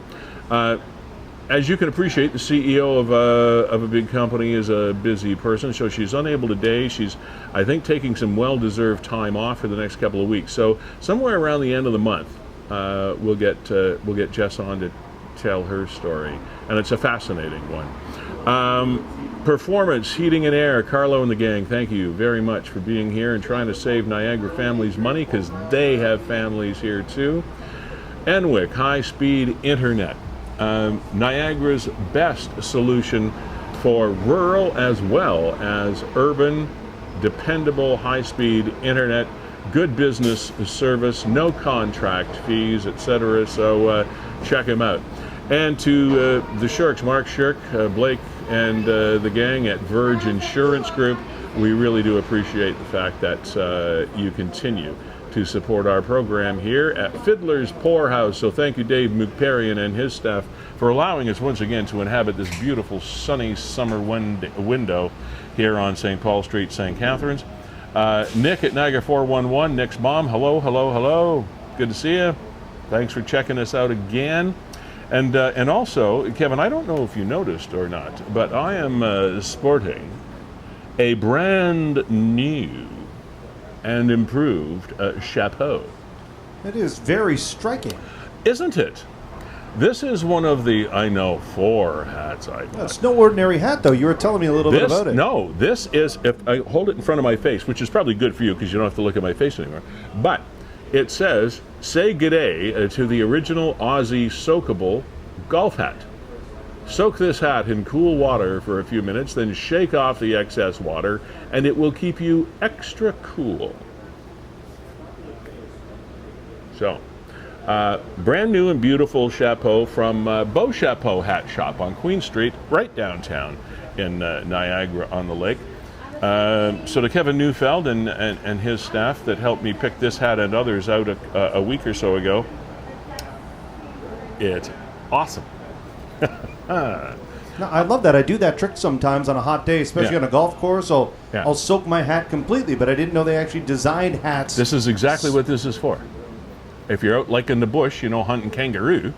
As you can appreciate, the CEO of a big company is a busy person, so she's unable today. She's, I think, taking some well-deserved time off for the next couple of weeks. So somewhere around the end of the month, we'll get Jess on to tell her story, and it's a fascinating one. Performance, Heating and Air, Carlo and the gang, thank you very much for being here and trying to save Niagara families money, because they have families here too. Enwick, high-speed internet. Niagara's best solution for rural as well as urban, dependable high-speed internet, good business service, no contract fees, etc. So check him out. And to the Shirks, Mark Shirk, Blake, and the gang at Verge Insurance Group, we really do appreciate the fact that you continue to support our program here at Fiddler's Poorhouse. So thank you, Dave Mukperian and his staff, for allowing us once again to inhabit this beautiful sunny summer window here on St. Paul Street, St. Catharines. Nick at Niagara 411, Nick's mom, hello. Good to see you. Thanks for checking us out again. And also, Kevin, I don't know if you noticed or not, but I am sporting a brand new and improved chapeau. It is very striking. Isn't it? This is one of the, 4 hats I got. It's no ordinary hat, though. You were telling me a little bit about it. No, this is, if I hold it in front of my face, which is probably good for you because you don't have to look at my face anymore, but it says, say g'day to the original Aussie soakable golf hat. Soak this hat in cool water for a few minutes, then shake off the excess water, and it will keep you extra cool. So, brand new and beautiful chapeau from Beau Chapeau Hat Shop on Queen Street, right downtown in Niagara on the lake. So to Kevin Neufeld and his staff that helped me pick this hat and others out a week or so ago, it's awesome. No, I love that. I do that trick sometimes on a hot day, especially on a golf course. I'll soak my hat completely, but I didn't know they actually designed hats. This is exactly what this is for. If you're out like in the bush, hunting kangaroo.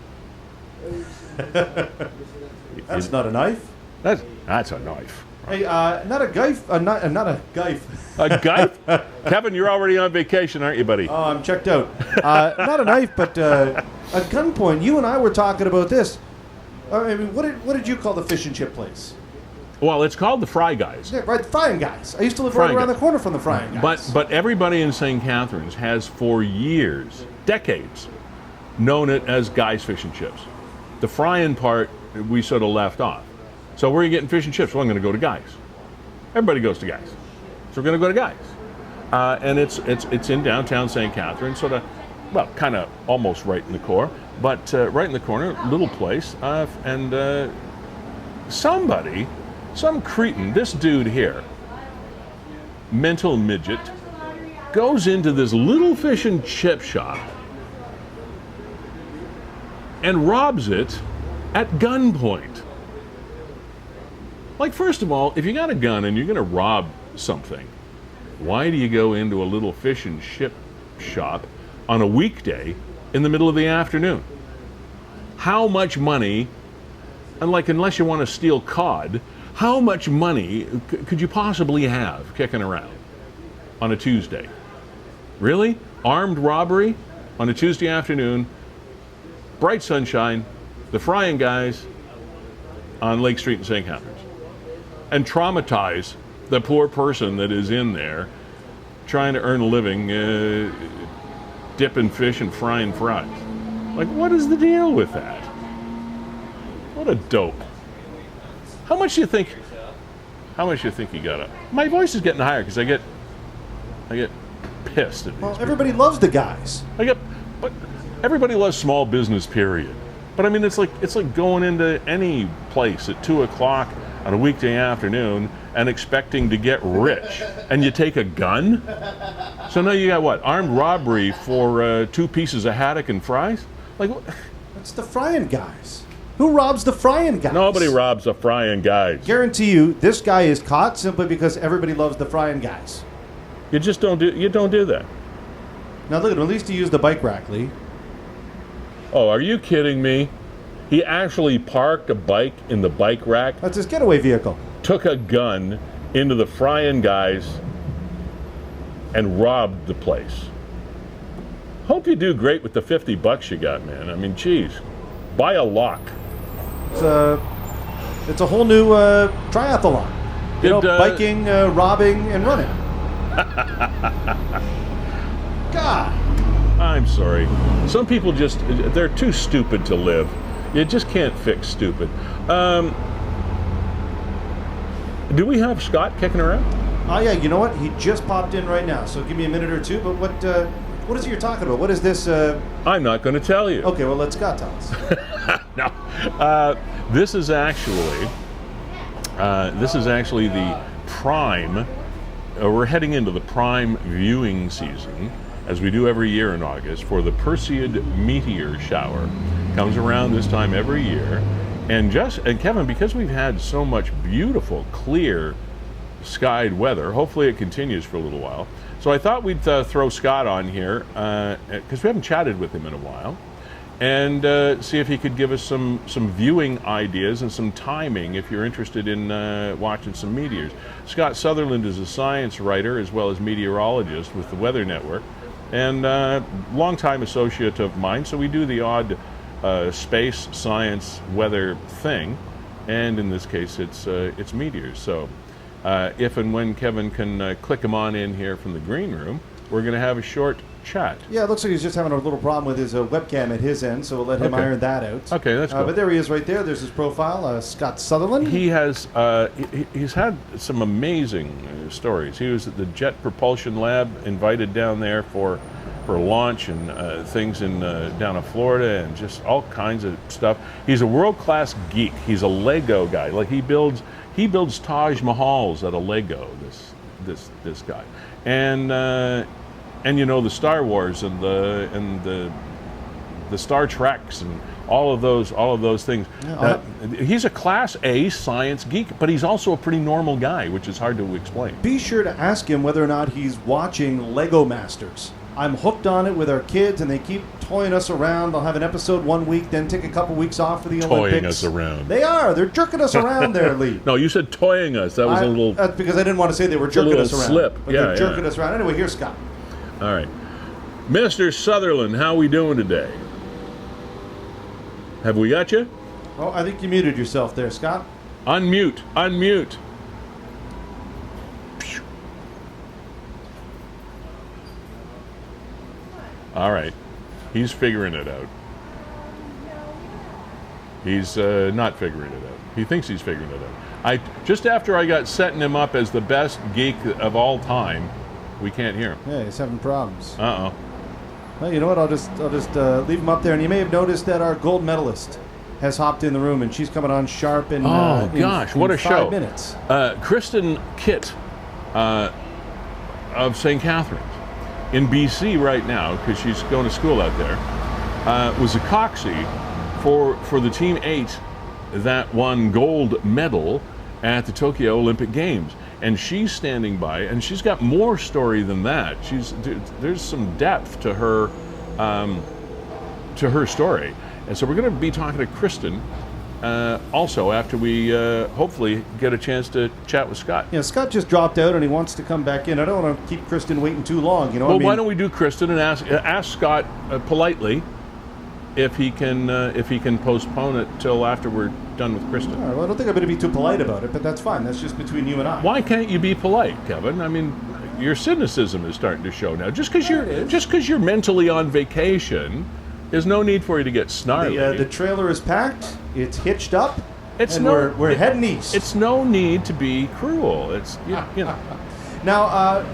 That's not a knife. That's a knife. Hey, not a gife, not a gife. A gife? Kevin, you're already on vacation, aren't you, buddy? Oh, I'm checked out. Not a knife, but a gunpoint. You and I were talking about this. I mean, what did you call the fish and chip place? Well, it's called the Fry Guys. Yeah, right, the Frying Guys. I used to live Frying right around Guys. the corner from the Frying Guys. But everybody in St. Catharines has for years, decades, known it as Guys Fish and Chips. The frying part we sort of left off. So where are you getting fish and chips? Well, I'm going to go to Guys. Everybody goes to Guys. So we're going to go to Guys. And it's in downtown St. Catharines, sort of, well, kind of almost right in the core, but right in the corner, little place. And somebody, some cretin, this dude here, mental midget, goes into this little fish and chip shop and robs it at gunpoint. Like, first of all, if you got a gun and you're going to rob something, why do you go into a little fish and chip shop on a weekday in the middle of the afternoon? How much money, and like, unless you want to steal cod, how much money could you possibly have kicking around on a Tuesday? Really? Armed robbery on a Tuesday afternoon, bright sunshine, the Frying Guys on Lake Street in St. Catharines, and traumatize the poor person that is in there trying to earn a living dipping fish and frying fries. Like, what is the deal with that? What a dope. How much do you think he got up? My voice is getting higher because I get pissed at these well, people. everybody loves the Guys. But everybody loves small business, period. But I mean, it's like going into any place at 2 o'clock on a weekday afternoon and expecting to get rich, and you take a gun. So now you got what? Armed robbery for 2 pieces of haddock and fries? Like, what? That's the Frying Guys. Who robs the Frying Guys? Nobody robs the Frying Guys. Guarantee you, this guy is caught simply because everybody loves the Frying Guys. You just don't do that. Now look at him. At least he used the bike rack, Lee. Oh, are you kidding me? He actually parked a bike in the bike rack, That's his getaway vehicle. took a gun into the Frying Guys, and robbed the place. Hope you do great with the $50 you got, man. I mean, geez, buy a lock. It's a whole new triathlon. Biking, robbing, and running. God. I'm sorry. Some people they're too stupid to live. You just can't fix stupid. Do we have Scott kicking around? Oh yeah, you know what? He just popped in right now. So give me a minute or two. But what is it you're talking about? What is this? I'm not going to tell you. Okay, well let Scott tell us. No. This is actually the prime. We're heading into the prime viewing season, as we do every year in August, for the Perseid meteor shower. Comes around this time every year. And Kevin, because we've had so much beautiful, clear skied weather, hopefully it continues for a little while. So I thought we'd throw Scott on here, because we haven't chatted with him in a while, and see if he could give us some viewing ideas and some timing if you're interested in watching some meteors. Scott Sutherland is a science writer as well as meteorologist with the Weather Network, and longtime associate of mine, so we do the odd space, science, weather thing, and in this case it's meteors. So if and when Kevin can click him on in here from the green room, we're going to have a short chat. Yeah, it looks like he's just having a little problem with his webcam at his end, so we'll let him iron that out. Okay, that's cool. But there he is right there. There's his profile, Scott Sutherland. He has he's had some amazing stories. He was at the Jet Propulsion Lab, invited down there for launch and things in down in Florida, and just all kinds of stuff. He's a world-class geek. He's a Lego guy. Like he builds Taj Mahals out of Lego. This guy, and you know, the Star Wars and the Star Treks and all of those things. Yeah, he's a Class A science geek, but he's also a pretty normal guy, which is hard to explain. Be sure to ask him whether or not he's watching Lego Masters. I'm hooked on it with our kids, and they keep toying us around. They'll have an episode 1 week, then take a couple weeks off for the Olympics. Toying us around. They are. They're jerking us around there, Lee. No, you said toying us. That was a little... That's because I didn't want to say they were jerking us around. slip. But they're jerking us around. Anyway, here's Scott. All right. Mr. Sutherland, how we doing today? Have we got you? Oh, I think you muted yourself there, Scott. Unmute. All right. He's figuring it out. He's not figuring it out. He thinks he's figuring it out. Just after I got setting him up as the best geek of all time, we can't hear him. Yeah, he's having problems. Uh-oh. Well, you know what? I'll just leave him up there. And you may have noticed that our gold medalist has hopped in the room, and she's coming on sharp in what a 5 show. minutes. Kristen Kitt of St. Catharines in BC right now, because she's going to school out there, was a coxie for the Team 8 that won gold medal at the Tokyo Olympic Games. And she's standing by, and she's got more story than that. There's some depth to her story. And so we're going to be talking to Kristen also after we hopefully get a chance to chat with Scott. Yeah, Scott just dropped out and he wants to come back in. I don't want to keep Kristen waiting too long. You know. Well, why don't we do Kristen and ask Scott politely if he can postpone it till after we're done with Kristen. All right, well, I don't think I'm going to be too polite about it, but that's fine. That's just between you and I. Why can't you be polite, Kevin? I mean, your cynicism is starting to show now. Just because you're mentally on vacation, there's no need for you to get snarly. The trailer is packed. It's hitched up. We're heading east. It's no need to be cruel. It's you know. Now,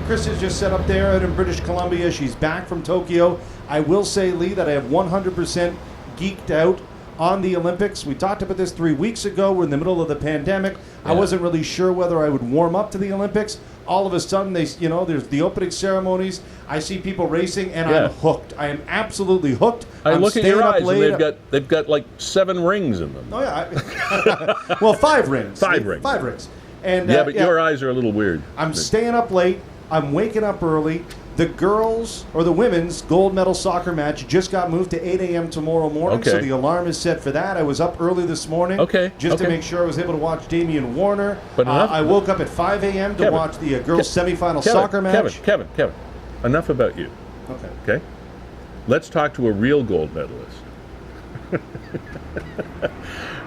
Kristen's just set up there out in British Columbia. She's back from Tokyo. I will say, Lee, that I have 100% geeked out on the Olympics. We talked about this 3 weeks ago. We're in the middle of the pandemic. Yeah. I wasn't really sure whether I would warm up to the Olympics. All of a sudden, there's the opening ceremonies. I see people racing, and I'm hooked. I am absolutely hooked. I look at your eyes, and they've got like 7 rings in them. Oh yeah, well, 5 rings. 5 rings. 5 rings. And your eyes are a little weird. I'm staying up late. I'm waking up early. The women's gold medal soccer match just got moved to 8 a.m. tomorrow morning, so the alarm is set for that. I was up early this morning to make sure I was able to watch Damian Warner. But I woke up at 5 a.m. to watch the girls' semifinal soccer match. Kevin, enough about you. Okay? Let's talk to a real gold medalist.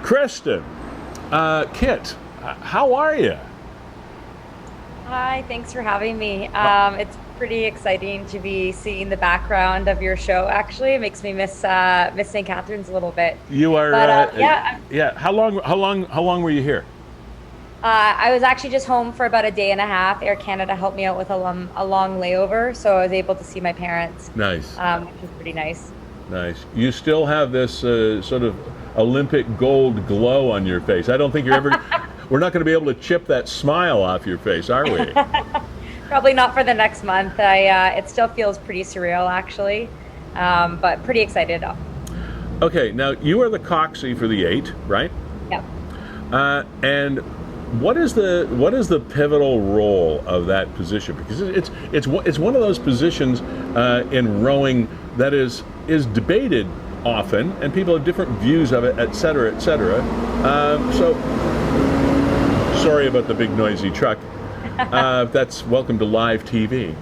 Kristen, Kit, how are you? Hi, thanks for having me. It's pretty exciting to be seeing the background of your show. Actually, it makes me miss St. Catharines a little bit. You are, yeah. How long were you here? I was actually just home for about a day and a half. Air Canada helped me out with a long layover, so I was able to see my parents. Nice. Which was pretty nice. Nice. You still have this sort of Olympic gold glow on your face. I don't think you're ever. We're not going to be able to chip that smile off your face, are we? Probably not for the next month. It still feels pretty surreal, actually, but pretty excited. Okay, now you are the coxie for the 8, right? Yep. And what is the pivotal role of that position? Because it's one of those positions in rowing that is debated often, and people have different views of it, et cetera, et cetera. So, sorry about the big noisy truck. That's welcome to live TV.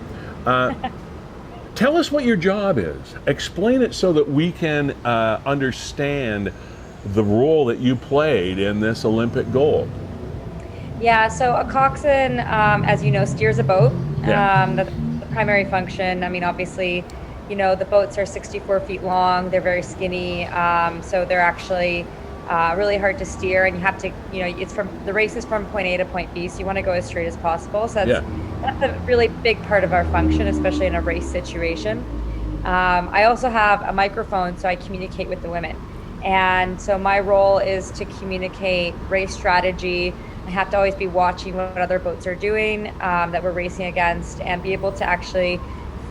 Tell us what your job is. Explain it so that we can understand the role that you played in this Olympic gold. Yeah, so a coxswain, as you know, steers a boat. Yeah. The primary function, I mean, obviously, the boats are 64 feet long. They're very skinny, so they're actually really hard to steer, and you have to, the race is from point A to point B, so you want to go as straight as possible. So that's a really big part of our function, especially in a race situation. I also have a microphone, so I communicate with the women. And so my role is to communicate race strategy. I have to always be watching what other boats are doing that we're racing against, and be able to actually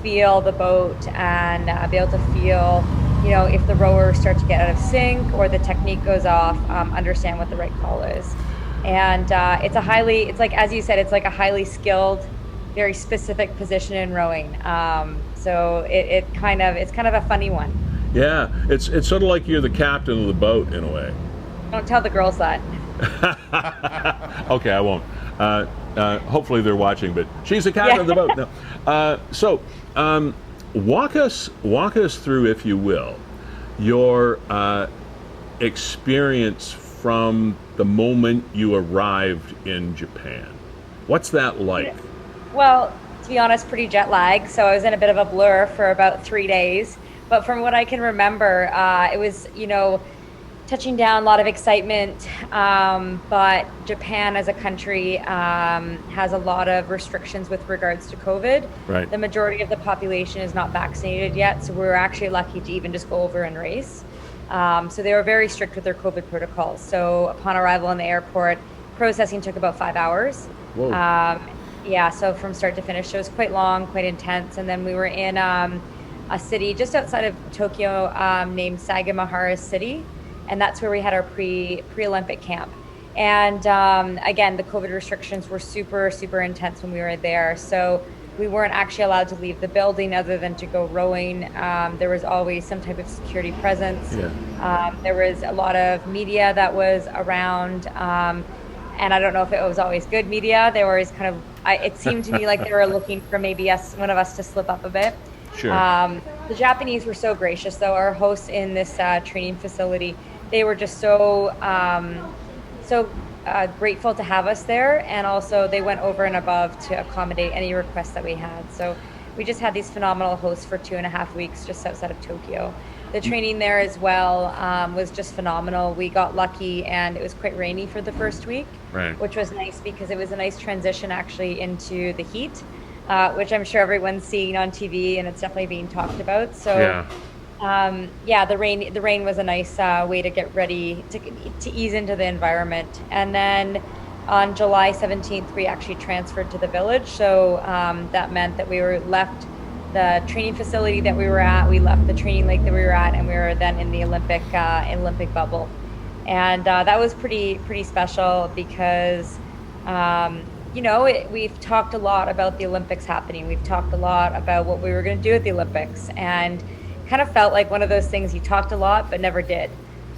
feel the boat and be able to feel, if the rowers start to get out of sync or the technique goes off, understand what the right call is. And as you said, it's like a highly skilled very specific position in rowing. So it's kind of a funny one. Yeah, it's sort of like you're the captain of the boat in a way. Don't tell the girls that. Okay, I won't. Hopefully they're watching, but she's the captain of the boat. No. So walk us through, if you will, your experience from the moment you arrived in Japan. What's that like? Well, to be honest, pretty jet lagged, so I was in a bit of a blur for about 3 days. But from what I can remember, it was, touching down, a lot of excitement. But Japan as a country has a lot of restrictions with regards to COVID. Right. The majority of the population is not vaccinated yet, so we were actually lucky to even just go over and race. So they were very strict with their COVID protocols. So upon arrival in the airport, processing took about 5 hours. Whoa. So from start to finish, so it was quite long, quite intense. And then we were in a city just outside of Tokyo named Sagamihara City, and that's where we had our pre-Olympic camp. And again, the COVID restrictions were super, super intense when we were there. So we weren't actually allowed to leave the building other than to go rowing. There was always some type of security presence. Yeah. There was a lot of media that was around. And I don't know if it was always good media. They were always kind of, it seemed to me like they were looking for maybe one of us to slip up a bit. Sure. The Japanese were so gracious, though. Our hosts in this training facility, they were just so grateful to have us there, and also they went over and above to accommodate any requests that we had. So we just had these phenomenal hosts for 2.5 weeks just outside of Tokyo. The training there as well was just phenomenal. We got lucky, and it was quite rainy for the first week, Right. which was nice because it was a nice transition actually into the heat, which I'm sure everyone's seeing on TV, and it's definitely being talked about. So the rain was a nice way to get ready to ease into the environment. And then on July 17th, we actually transferred to the village. So that meant that we were left the training facility that we were at, we left the training lake that we were at, and we were then in the Olympic bubble. And that was pretty special because, we've talked a lot about the Olympics happening. We've talked a lot about what we were going to do at the Olympics, and kind of felt like one of those things you talked a lot but never did.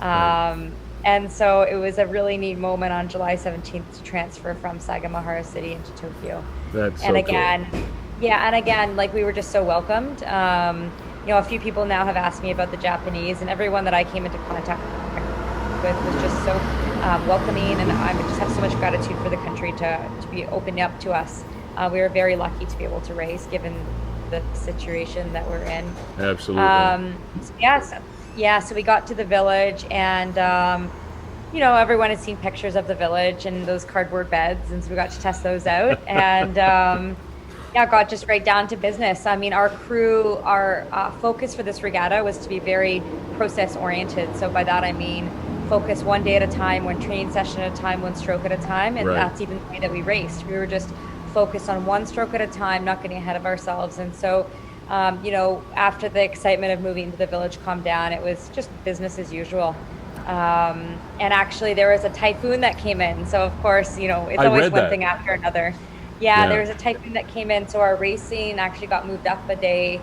And so it was a really neat moment on July 17th to transfer from Sagamihara City into Tokyo. That's so and again, cool. Yeah, and again, like we were just so welcomed. A few people now have asked me about the Japanese, and everyone that I came into contact with was just so welcoming, and I just have so much gratitude for the country to be opening up to us. We were very lucky to be able to race given the situation that we're in. Absolutely. So we got to the village, and everyone had seen pictures of the village and those cardboard beds, and so we got to test those out. And got just right down to business. I mean, our crew, our focus for this regatta was to be very process oriented. So by that I mean focus one day at a time, one training session at a time, one stroke at a time, and that's even the way that we raced. We were just focused on one stroke at a time, not getting ahead of ourselves. And so after the excitement of moving to the village calmed down, it was just business as usual. And actually there was a typhoon that came in, so of course it's always one thing after another. There was a typhoon that came in, so our racing actually got moved up a day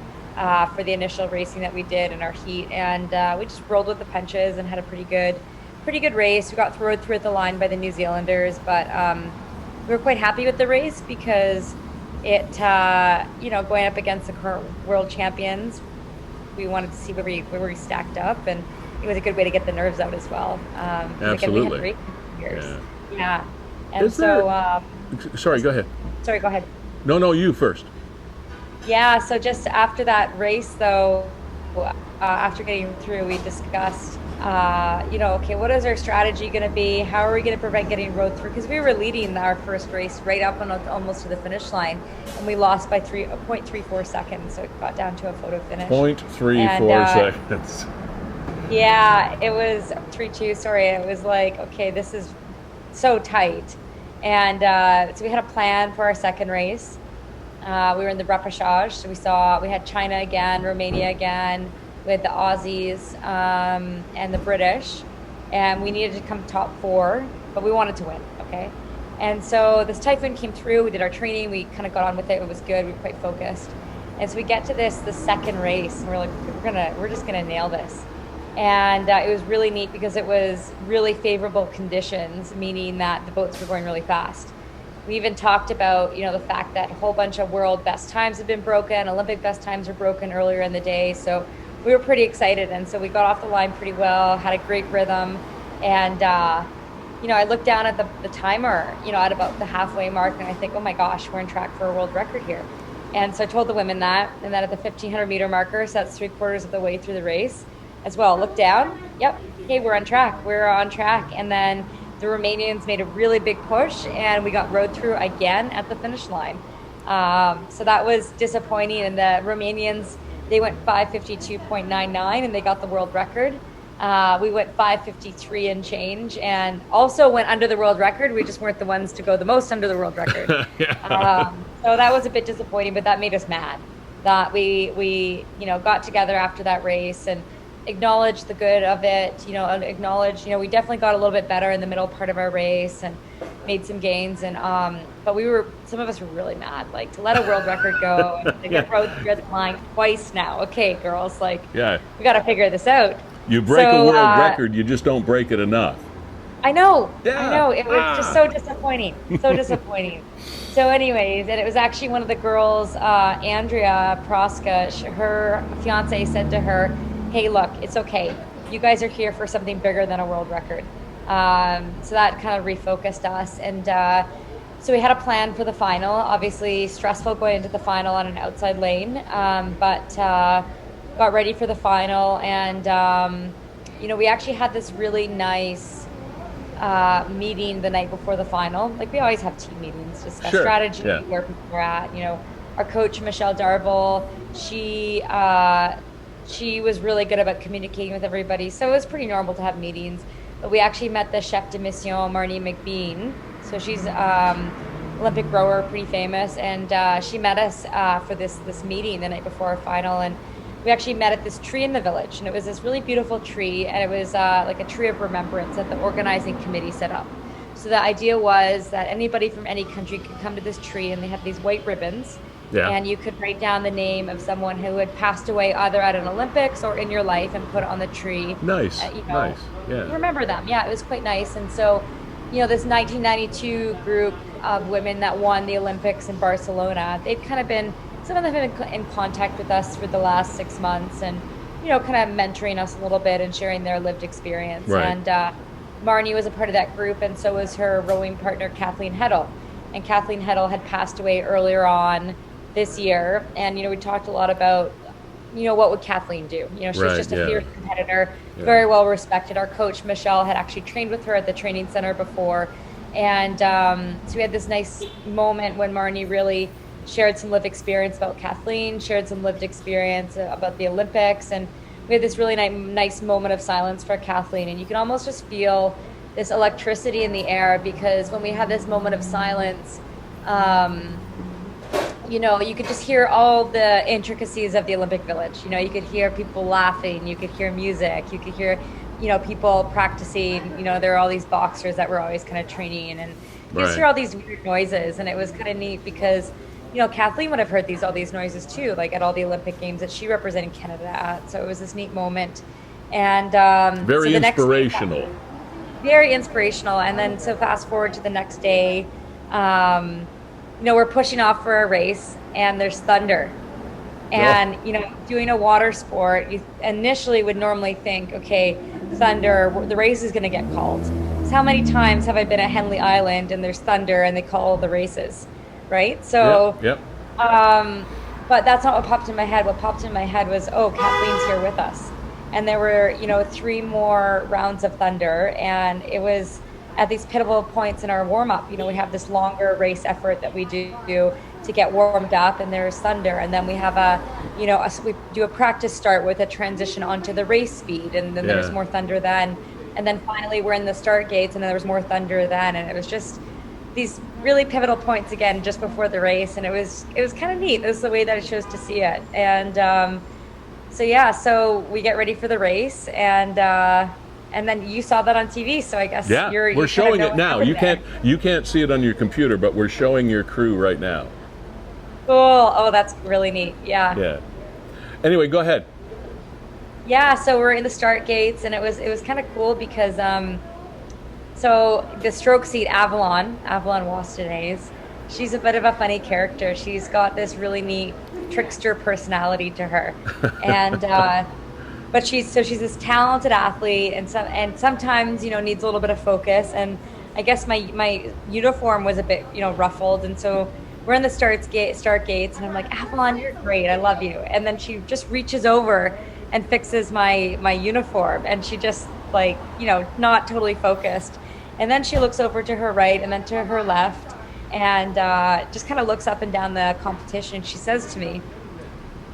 for the initial racing that we did in our heat, and we just rolled with the punches and had a pretty good race. We got thrown through the line by the New Zealanders, but we were quite happy with the race because it, going up against the current world champions, we wanted to see where we stacked up, and it was a good way to get the nerves out as well. Absolutely. We had great years. Yeah. And sorry, go ahead. Sorry, go ahead. No, you first. Yeah, so just after that race, though, after getting through, we discussed, what is our strategy going to be? How are we going to prevent getting rode through? Because we were leading our first race right up on almost to the finish line, and we lost by 0.34 seconds, so it got down to a photo finish. 0.34 seconds. Yeah, it was 3-2. Sorry, it was like, okay, this is so tight. And so we had a plan for our second race. We were in the repechage, so we had China again, Romania again, we had the Aussies and the British, and we needed to come top 4, but we wanted to win, okay? And so this typhoon came through. We did our training. We kind of got on with it. It was good. We were quite focused. And so we get to the second race, and we're like, we're just gonna nail this. And it was really neat because it was really favorable conditions, meaning that the boats were going really fast. We even talked about, the fact that a whole bunch of world best times have been broken, Olympic best times were broken earlier in the day. So we were pretty excited. And so we got off the line pretty well, had a great rhythm. And, I looked down at the timer, at about the halfway mark, and I think, oh my gosh, we're on track for a world record here. And so I told the women that, and then at the 1,500 meter marker, so that's 3/4 of the way through the race as well. Look down. Yep. Okay, we're on track. We're on track. And then the Romanians made a really big push, and we got rode through again at the finish line. So that was disappointing. And the Romanians, they went 5:52.99, and they got the world record. We went 5:53 and change, and also went under the world record. We just weren't the ones to go the most under the world record. So that was a bit disappointing, but that made us mad. That we got together after that race and acknowledged the good of it. Acknowledged we definitely got a little bit better in the middle part of our race and made some gains. And but some of us were really mad, like to let a world record go and to get rode through the line twice now. Okay, girls, we got to figure this out. You break a world record, you just don't break it enough. I know. It was just so disappointing. So disappointing. So anyways, and it was actually one of the girls, Andrea Proska, her fiance said to her, hey, look, it's okay. You guys are here for something bigger than a world record. So that kind of refocused us. And so we had a plan for the final. Obviously stressful going into the final on an outside lane, but got ready for the final. And, we actually had this really nice meeting the night before the final. Like we always have team meetings, discuss strategy, where people are at. Our coach, Michelle Darville, she was really good about communicating with everybody. So it was pretty normal to have meetings. But we actually met the chef de mission, Marnie McBean. So she's Olympic rower, pretty famous. And she met us for this meeting the night before our final. And we actually met at this tree in the village. And it was this really beautiful tree. And it was like a tree of remembrance that the organizing committee set up. So the idea was that anybody from any country could come to this tree, and they had these white ribbons. Yeah. And you could write down the name of someone who had passed away either at an Olympics or in your life and put it on the tree. Nice. Nice. Yeah. Remember them. Yeah, it was quite nice. And so, this 1992 group of women that won the Olympics in Barcelona, they've kind of been, some of them have been in contact with us for the last 6 months and, kind of mentoring us a little bit and sharing their lived experience. Right. And Marnie was a part of that group, and so was her rowing partner, Kathleen Heddle. And Kathleen Heddle had passed away earlier on this year, and we talked a lot about what would Kathleen do. She's just a fierce competitor, very well respected. Our coach Michelle had actually trained with her at the training center before, and so we had this nice moment when Marnie really shared some lived experience about Kathleen, shared some lived experience about the Olympics, and we had this really nice moment of silence for Kathleen. And you can almost just feel this electricity in the air, because when we had this moment of silence, you could just hear all the intricacies of the Olympic Village. You could hear people laughing, you could hear music, you could hear, people practicing. There are all these boxers that were always kind of training, and you just hear all these weird noises. And it was kind of neat because, Kathleen would have heard all these noises too, like at all the Olympic Games that she represented Canada at. So it was this neat moment. And very inspirational. Very inspirational. And then so fast forward to the next day, we're pushing off for a race, and there's thunder. And, doing a water sport, you initially would normally think, okay, thunder, the race is going to get called. So how many times have I been at Henley Island and there's thunder and they call the races, right? So, but that's not what popped in my head. What popped in my head was, oh, Kathleen's here with us. And there were, 3 more rounds of thunder, and it was at these pivotal points in our warm-up. We have this longer race effort that we do to get warmed up, and there's thunder, and then we have we do a practice start with a transition onto the race speed, and then there's more thunder then, and then finally we're in the start gates, and then there was more thunder then, and it was just these really pivotal points again just before the race, and it was kind of neat. This is the way that I chose to see it. And so we get ready for the race, and And then you saw that on TV, so I guess Yeah, you're we're showing it now. You there. can't see it on your computer, but we're showing your crew right now. Cool. Oh, that's really neat. Yeah. Yeah. Anyway, go ahead. Yeah, so we're in the start gates, and it was kind of cool because so the stroke seat Avalon Wastenays, she's a bit of a funny character. She's got this really neat trickster personality to her, and but she's this talented athlete, and sometimes needs a little bit of focus. And I guess my uniform was a bit ruffled, and so we're in the start gates, and I'm like, Avalon, you're great, I love you. And then she just reaches over and fixes my uniform, and she just not totally focused. And then she looks over to her right and then to her left, and just kind of looks up and down the competition. She says to me,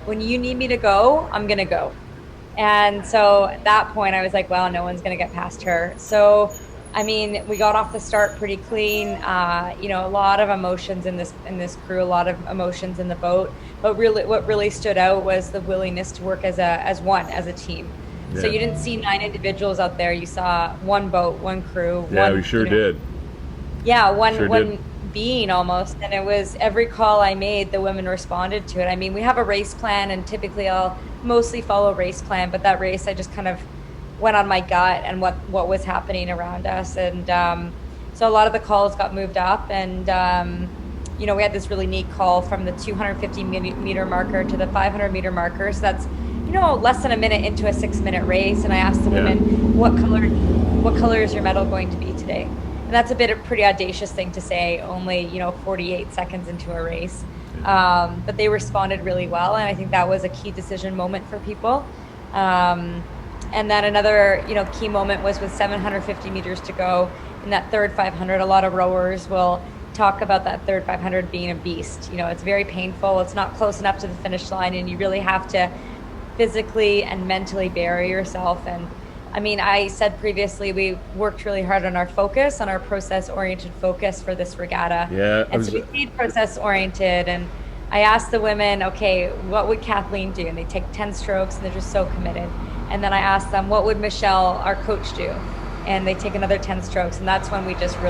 when you need me to go, I'm gonna go. And so at that point I was like, well, no one's gonna get past her. So I mean, we got off the start pretty clean. A lot of emotions in this crew, a lot of emotions in the boat. But really, what really stood out was the willingness to work as a team. Yeah. So you didn't see 9 individuals out there. You saw one boat, one crew. Yeah, we sure did. Yeah, one being almost. And it was every call I made, the women responded to it. I mean, we have a race plan, and typically I'll mostly follow race plan. But that race, I just kind of went on my gut and what was happening around us. And so a lot of the calls got moved up, and we had this really neat call from the 250 meter marker to the 500 meter marker. So that's less than a minute into a 6-minute race. And I asked the women, what color is your medal going to be today? And that's a pretty audacious thing to say, only 48 seconds into a race. But they responded really well, and I think that was a key decision moment for people. And then another, key moment was with 750 meters to go in that third 500. A lot of rowers will talk about that third 500 being a beast. It's very painful. It's not close enough to the finish line, and you really have to physically and mentally bury yourself. And I mean, I said previously, we worked really hard on our focus, on our process-oriented focus for this regatta. Yeah. And so we stayed process-oriented, and I asked the women, okay, what would Kathleen do? And they take 10 strokes, and they're just so committed. And then I asked them, what would Michelle, our coach, do? And they take another 10 strokes. And that's when we just we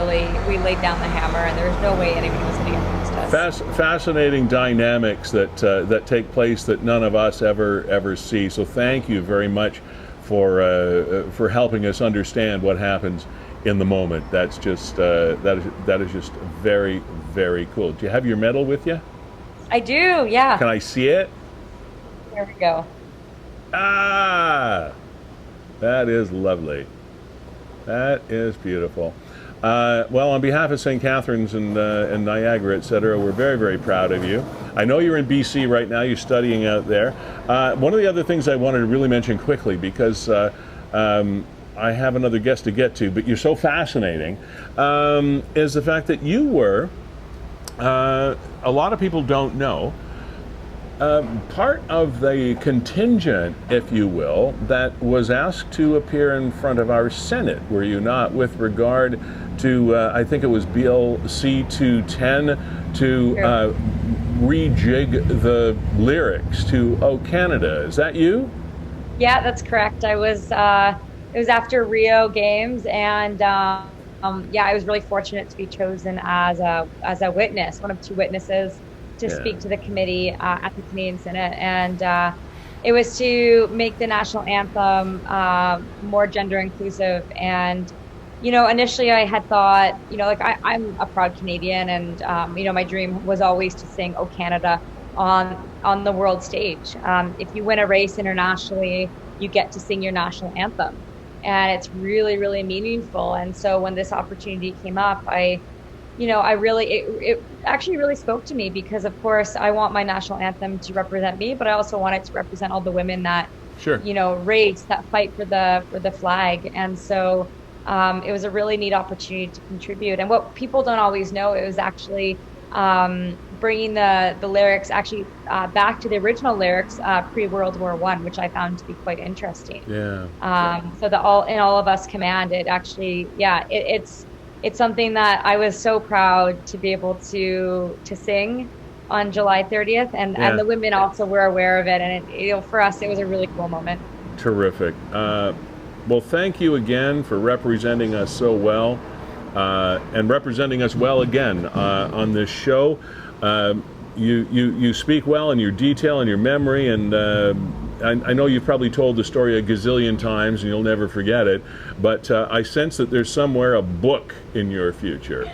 laid down the hammer, and there was no way anybody was going to get past us. Fascinating dynamics that take place that none of us ever see. So thank you very much for helping us understand what happens in the moment. That's just that is just very, very cool. Do you have your medal with you? I do, yeah. Can I see it? There we go. Ah, that is lovely. That is beautiful. Well, on behalf of St. Catharines and Niagara, etc., we're very, very proud of you. I know you're in BC right now. You're studying out there. One of the other things I wanted to really mention quickly, because I have another guest to get to, but you're so fascinating, is the fact that you were, a lot of people don't know, part of the contingent, if you will, that was asked to appear in front of our Senate, were you not, with regard to, I think it was Bill C-210, to rejig the lyrics to "Oh Canada." Is that you? Yeah, that's correct. I was, it was after Rio Games, and I was really fortunate to be chosen as a witness, one of 2 witnesses, to speak to the committee at the Canadian Senate, and it was to make the national anthem more gender inclusive. And initially I had thought, I'm a proud Canadian, and my dream was always to sing "Oh Canada" on the world stage. If you win a race internationally, you get to sing your national anthem, and it's really, really meaningful. And so when this opportunity came up, it actually really spoke to me, because of course I want my national anthem to represent me, but I also want it to represent all the women that, race, that fight for the flag. And so it was a really neat opportunity to contribute. And what people don't always know, it was actually bringing the lyrics actually back to the original lyrics pre-World War I, which I found to be quite interesting. Yeah. So the all of us command, it actually, it's something that I was so proud to be able to sing on July 30th, and the women also were aware of it, and for us it was a really cool moment. Terrific. Well, thank you again for representing us so well, and representing us well again on this show. You speak well in your detail and your memory, and I know you've probably told the story a gazillion times and you'll never forget it, but I sense that there's somewhere a book in your future.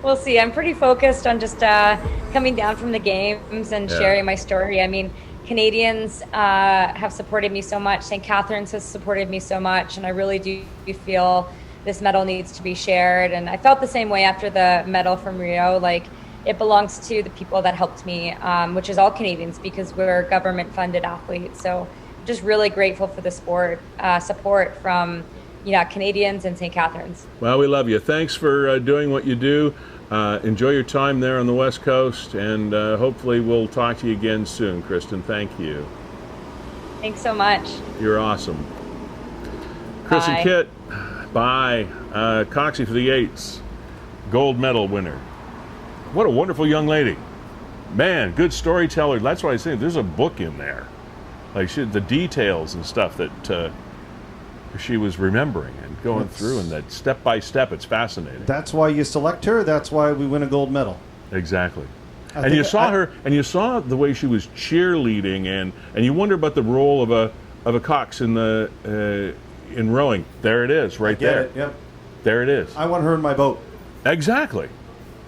We'll see. I'm pretty focused on just coming down from the games and sharing my story. I mean, Canadians have supported me so much. St. Catharines has supported me so much, and I really do feel this medal needs to be shared. And I felt the same way after the medal from Rio. Like, it belongs to the people that helped me, which is all Canadians, because we're government-funded athletes. So I'm just really grateful for the support from Canadians and St. Catharines. Well, we love you. Thanks for doing what you do. Enjoy your time there on the West Coast, and hopefully we'll talk to you again soon, Kristen. Thank you. Thanks so much. You're awesome. Kristen Kitt, bye. Coxie for the Eights, gold medal winner. What a wonderful young lady. Man, good storyteller. That's why I say there's a book in there. Like the details and stuff that she was remembering and going through, and that step by step, it's fascinating. That's why you select her. That's why we win a gold medal. Exactly. And you saw her, and you saw the way she was cheerleading, and you wonder about the role of a Cox in in rowing. There it is, right there. Yep. There it is. I want her in my boat. Exactly.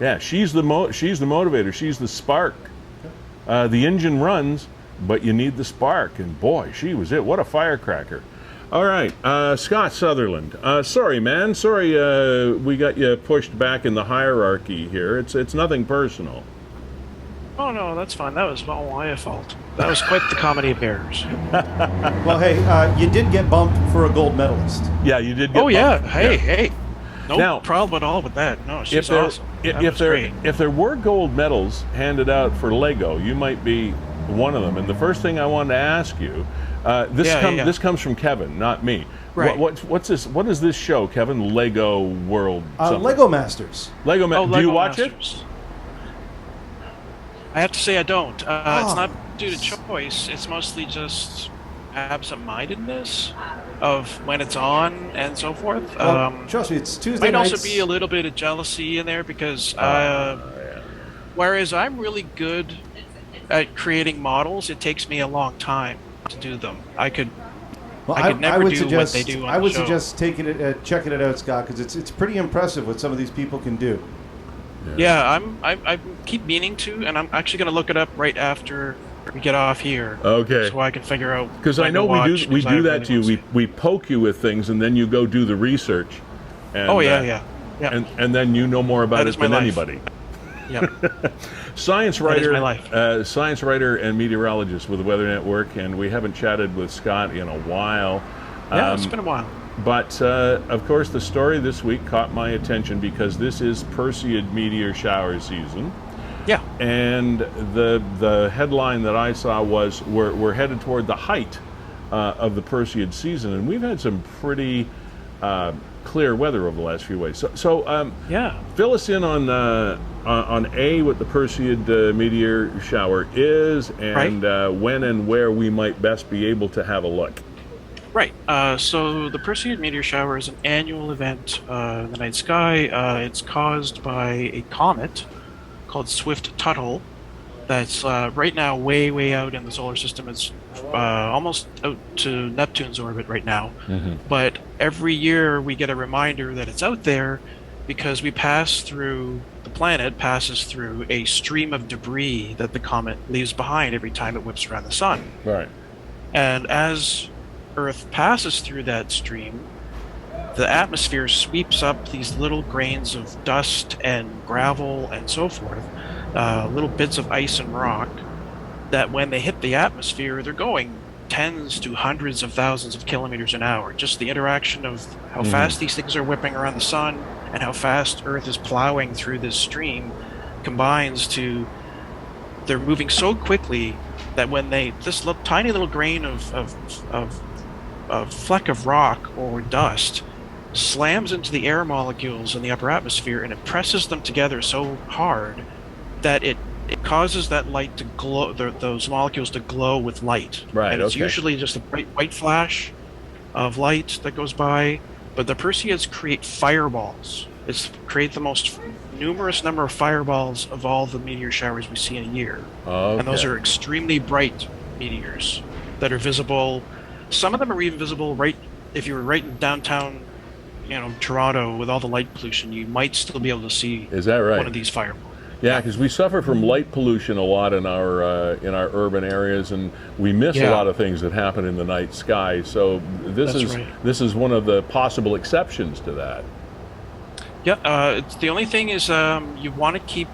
Yeah, she's the motivator. She's the spark. The engine runs, but you need the spark. And boy, she was it. What a firecracker. All right, Scott Sutherland. Sorry, man. Sorry we got you pushed back in the hierarchy here. It's nothing personal. Oh, no, that's fine. That was all my fault. That was quite the comedy of errors. Well, hey, you did get bumped for a gold medalist. Yeah, you did get bumped. Yeah. Hey. No now, problem at all with that. No, she's awesome. If there were gold medals handed out for Lego, you might be one of them. And the first thing I wanted to ask you, this comes from Kevin, not me. Right. What's this? What is this show, Kevin? Lego World. Lego Masters. Do you watch Masters. it? I have to say I don't. It's not due to choice. It's mostly just absent-mindedness of when it's on and so forth. Trust me, it's Tuesday might nights. also be a little bit of jealousy in there because whereas I'm really good at creating models, it takes me a long time to do them. I could never do what they do on the show. I would suggest checking it out, Scott, because it's pretty impressive what some of these people can do. Yeah, I keep meaning to, and I'm actually going to look it up right after we get off here. Okay. So I can figure out. Because I know we do that to you. We poke you with things, and then you go do the research. And, yeah. And then you know more about it than anybody. Yep. Science writer, that is my life. Science writer and meteorologist with the Weather Network, and we haven't chatted with Scott in a while. Yeah, it's been a while. But, of course, the story this week caught my attention because this is Perseid meteor shower season. Yeah. And the headline that I saw was we're headed toward the height of the Perseid season, and we've had some pretty clear weather over the last few days. So fill us in on what the Perseid meteor shower is, and when and where we might best be able to have a look. Right. So the Perseid meteor shower is an annual event in the night sky. It's caused by a comet called Swift-Tuttle that's right now way out in the solar system. It's almost out to Neptune's orbit right now. Mm-hmm. But every year we get a reminder that it's out there because the planet passes through a stream of debris that the comet leaves behind every time it whips around the sun. Right. And as Earth passes through that stream, the atmosphere sweeps up these little grains of dust and gravel and so forth, little bits of ice and rock, that when they hit the atmosphere, they're going tens to hundreds of thousands of kilometers an hour. Just the interaction of how fast these things are whipping around the sun and how fast Earth is plowing through this stream combines to they're moving so quickly that when this tiny little grain of fleck of rock or dust slams into the air molecules in the upper atmosphere, and it presses them together so hard that it causes that light to glow, those molecules to glow with light. Right. And it's usually just a bright white flash, of light that goes by, but the Perseids create fireballs. Create the most numerous number of fireballs of all the meteor showers we see in a year. Okay. And those are extremely bright meteors that are visible. Some of them are even visible if you were right in downtown, Toronto with all the light pollution, you might still be able to see Is that right? one of these fireballs. Yeah, because we suffer from light pollution a lot in our urban areas, and we miss a lot of things that happen in the night sky. So this is one of the possible exceptions to that. Yeah, the only thing is you want to keep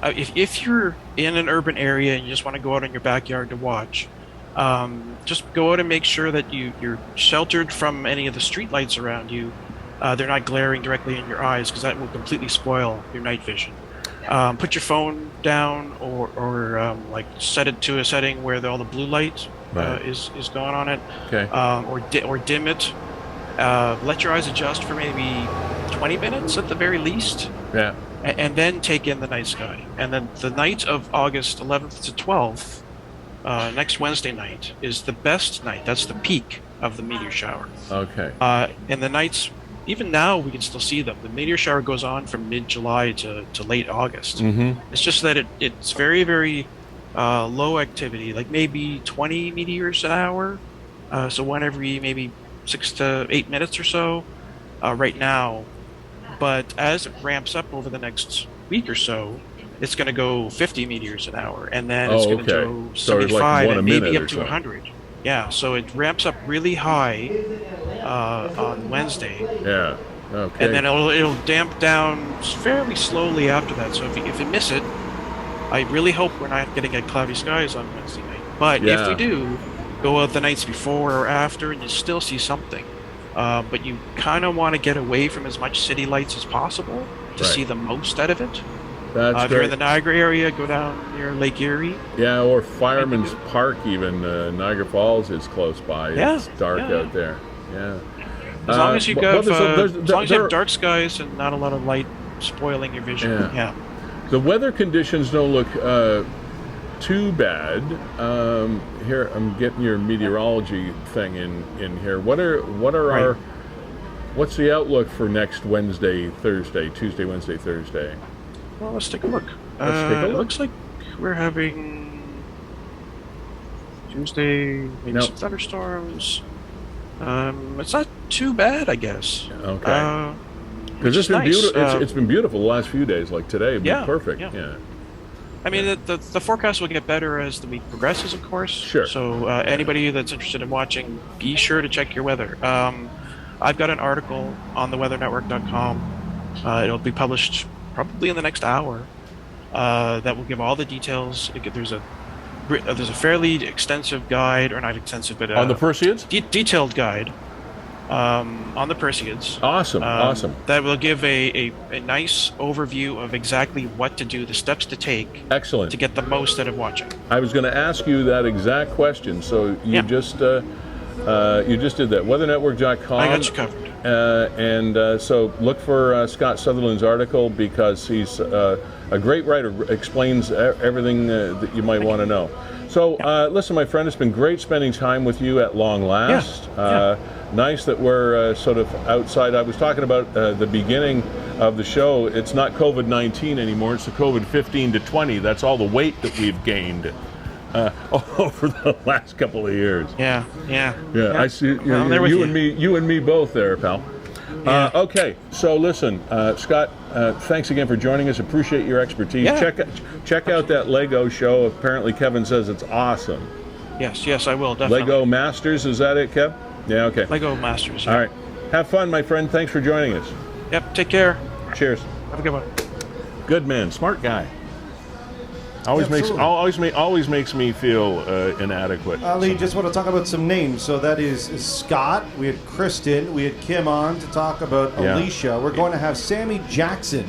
if you're in an urban area and you just want to go out in your backyard to watch, just go out and make sure that you're sheltered from any of the street lights around you. They're not glaring directly in your eyes, because that will completely spoil your night vision. Put your phone down, or like set it to a setting where all the blue light is going on it. Okay. Or dim it. Let your eyes adjust for maybe 20 minutes at the very least. Yeah. And then take in the night sky. And then the night of August 11th to 12th, next Wednesday night, is the best night. That's the peak of the meteor shower. Okay. And the nights, even now, we can still see them. The meteor shower goes on from mid-July to late August. Mm-hmm. It's just that it's very, very low activity, like maybe 20 meteors an hour. So one every maybe 6 to 8 minutes or so right now. But as it ramps up over the next week or so, it's going to go 50 meteors an hour, and then it's going to go 75 and maybe up to 100. Yeah, so it ramps up really high on Wednesday. Yeah. Okay. And then it'll damp down fairly slowly after that. So if you miss it, I really hope we're not getting cloudy skies on Wednesday night. But if we do, go out the nights before or after, and you still see something. But you kind of want to get away from as much city lights as possible to see the most out of it. That's if you're in the Niagara area, go down near Lake Erie. Yeah, or Fireman's Park even. Niagara Falls is close by. It's dark out there. Yeah. As long as you have dark skies and not a lot of light spoiling your vision. Yeah. The weather conditions don't look too bad. Here, I'm getting your meteorology thing in here. What's the outlook for next Wednesday, Thursday, Tuesday, Wednesday, Thursday? Well, let's take a look. It looks like we're having Tuesday, maybe some thunderstorms. It's not too bad, I guess. Okay. Because it's been beautiful. It's been beautiful the last few days. Like today, perfect. Yeah. I mean, the forecast will get better as the week progresses, of course. Sure. So anybody that's interested in watching, be sure to check your weather. I've got an article on theweathernetwork.com. It'll be published probably in the next hour. That will give all the details. There's a fairly extensive guide, or not extensive, but on the Perseids? Detailed guide on the Perseids. Awesome. That will give a nice overview of exactly what to do, the steps to take. Excellent. To get the most out of watching. I was going to ask you that exact question, so you just did that. Weathernetwork.com. I got you covered. So look for Scott Sutherland's article, because he's a great writer, explains everything that you might want to know. So listen, my friend, it's been great spending time with you at long last. Nice that we're sort of outside. I was talking about the beginning of the show. It's not COVID-19 anymore. It's the COVID-15 to 20. That's all the weight that we've gained over the last couple of years. Yeah. I see. You and me both there, pal. Okay, so listen, Scott, thanks again for joining us. Appreciate your expertise. Check out that Lego show. Apparently Kevin says it's awesome. Yes, I will, definitely. Lego Masters, is that it, Kev? Yeah, okay. Lego Masters, yeah. All right. Have fun, my friend. Thanks for joining us. Yep, take care. Cheers. Have a good one. Good man, smart guy. Always makes me feel inadequate. Ali, just want to talk about some names. So that is Scott. We had Kristen. We had Kim on to talk about Alicia. We're going to have Sammy Jackson,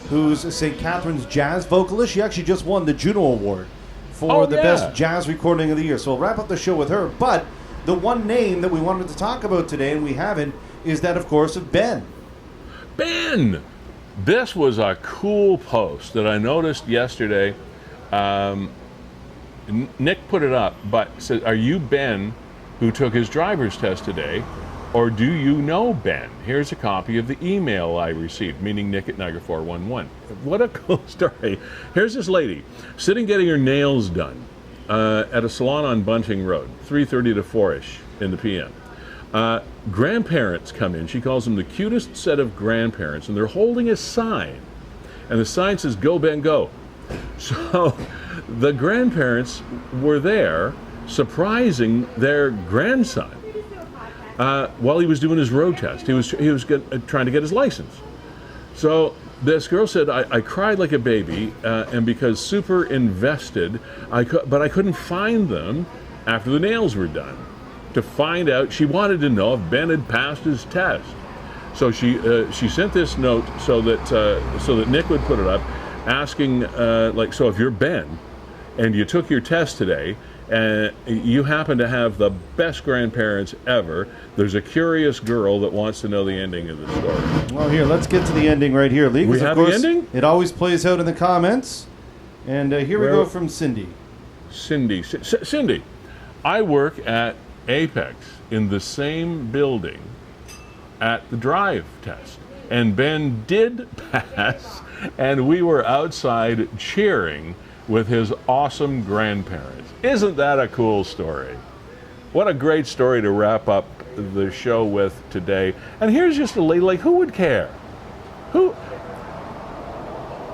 who's a St. Catharines jazz vocalist. She actually just won the Juno Award for the best jazz recording of the year. So we'll wrap up the show with her. But the one name that we wanted to talk about today, and we haven't, is that, of course, of Ben. Ben! This was a cool post that I noticed yesterday. Nick put it up, but said, "Are you Ben, who took his driver's test today?" Or do you know Ben? Here's a copy of the email I received, meaning Nick at Niagara 411. What a cool story. Here's this lady sitting getting her nails done at a salon on Bunting Road, 3:30 to 4-ish in the PM. Grandparents come in. She calls them the cutest set of grandparents, and they're holding a sign. And the sign says, "Go, Ben, go." So the grandparents were there surprising their grandson while he was doing his road test. He was trying to get his license. So this girl said, I cried like a baby, and because super invested, but I couldn't find them after the nails were done. To find out, she wanted to know if Ben had passed his test. So she sent this note so that Nick would put it up, asking so if you're Ben and you took your test today and you happen to have the best grandparents ever, there's a curious girl that wants to know the ending of the story. Well, here, let's get to the ending right here, Lee. We have the ending? It always plays out in the comments. And here we go from Cindy. Cindy, I work at Apex in the same building at the drive test, and Ben did pass, and we were outside cheering with his awesome grandparents. Isn't that a cool story? What a great story to wrap up the show with today. And here's just a lady, like, who would care? Who,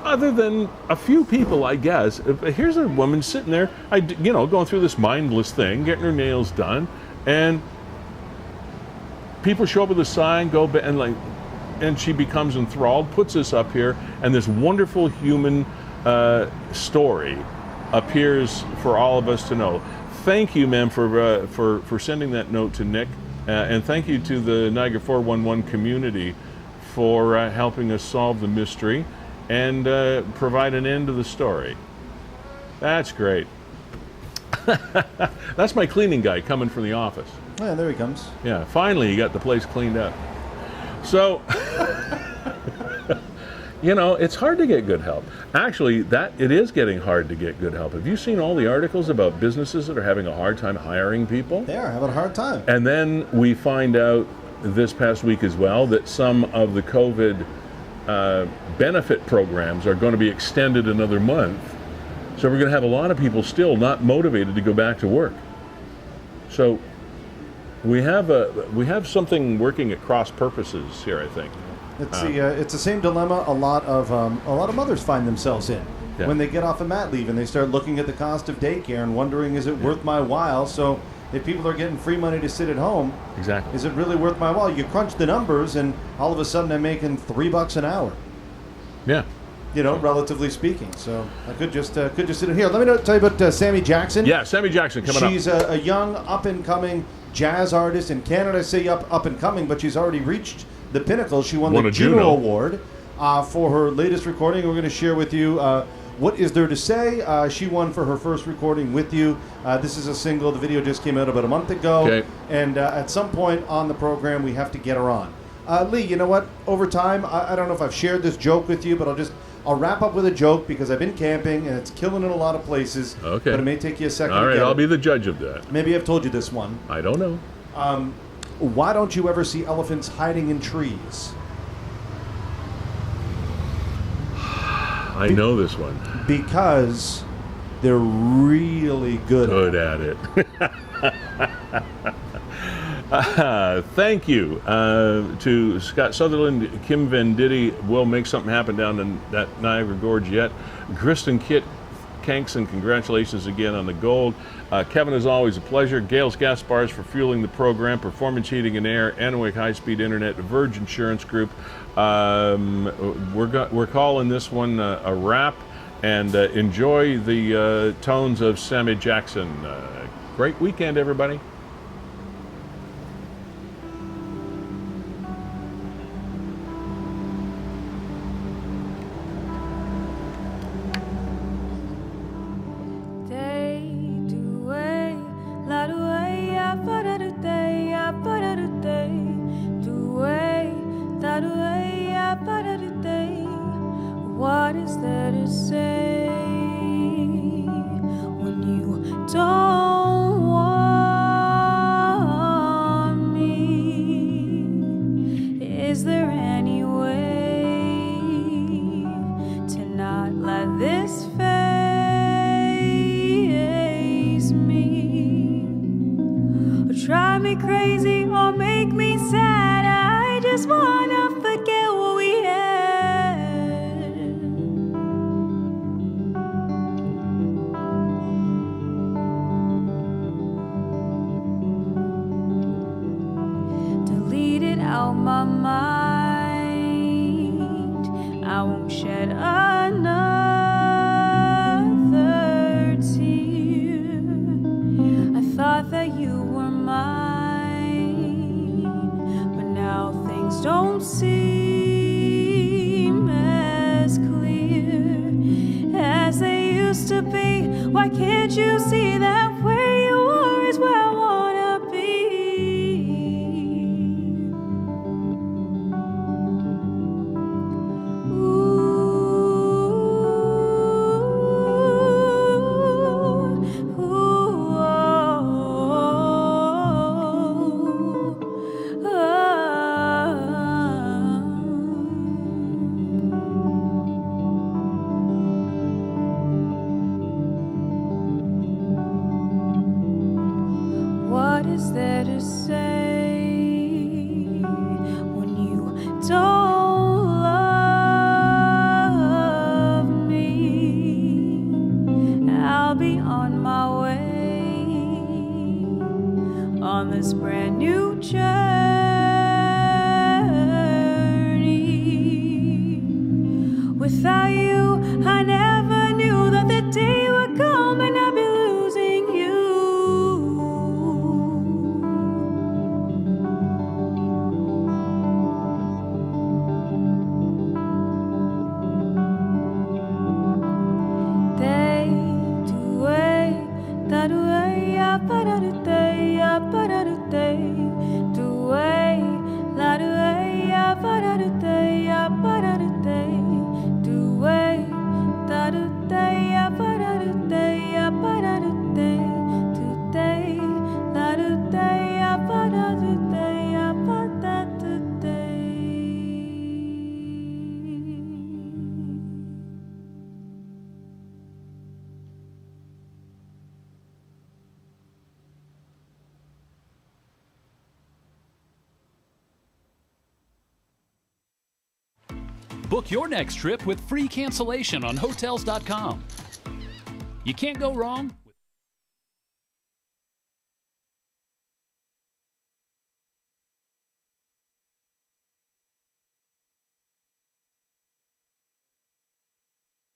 other than a few people, I guess. Here's a woman sitting there, going through this mindless thing, getting her nails done, and people show up with a sign, and she becomes enthralled, puts this up here, and this wonderful human story appears for all of us to know. Thank you, ma'am, for sending that note to Nick, and thank you to the Niagara 411 community for helping us solve the mystery and provide an end to the story. That's great. That's my cleaning guy coming from the office. Yeah, there he comes. Yeah, finally he got the place cleaned up. So, it's hard to get good help. Actually, it is getting hard to get good help. Have you seen all the articles about businesses that are having a hard time hiring people? They are having a hard time. And then we find out this past week as well that some of the COVID benefit programs are going to be extended another month. So we're going to have a lot of people still not motivated to go back to work. So we have something working at cross purposes here, I think. It's the same dilemma a lot of mothers find themselves in when they get off of mat leave and they start looking at the cost of daycare and wondering, is it worth my while? So if people are getting free money to sit at home, exactly, is it really worth my while? You crunch the numbers, and all of a sudden I'm making $3 an hour. Yeah. Relatively speaking. So I could just sit in here. Let me tell you about Sammy Jackson. Yeah, Sammy Jackson coming up. She's a young, up-and-coming jazz artist in Canada. I say up-and-coming, but she's already reached the pinnacle. She won the Juno Award for her latest recording. We're going to share with you What Is There to Say. She won for her first recording with you. This is a single. The video just came out about a month ago. Okay. And at some point on the program, we have to get her on. Lee, you know what? Over time, I don't know if I've shared this joke with you, but I'll wrap up with a joke because I've been camping and it's killing in a lot of places. Okay. But it may take you a second. All right, I'll be the judge of that. Maybe I've told you this one. I don't know. Why don't you ever see elephants hiding in trees? I know this one. Because they're really good at it. Thank you to Scott Sutherland, Kim Venditti. We'll make something happen down in that Niagara Gorge yet. Kristen, Kit, Kankson, congratulations again on the gold. Kevin, as always, a pleasure. Gale's Gas Bars for fueling the program. Performance Heating and Air, Anwick High Speed Internet, Verge Insurance Group. We're calling this one a wrap, and enjoy the tones of Sammy Jackson. Great weekend, everybody. What is there to say? when you don't want drive me crazy or make me sad. I just wanna forget what we had. Delete it out my mind. I won't shed another tear. I thought that you were mine, but now things don't seem as clear as they used to be. Why can't you see that where you are is where I wanna be? What is there to say when you don't love me? I'll be on my way on this brand new journey. Without you, I never knew that the day would come and I'd be losing you. Book your next trip with free cancellation on Hotels.com. You can't go wrong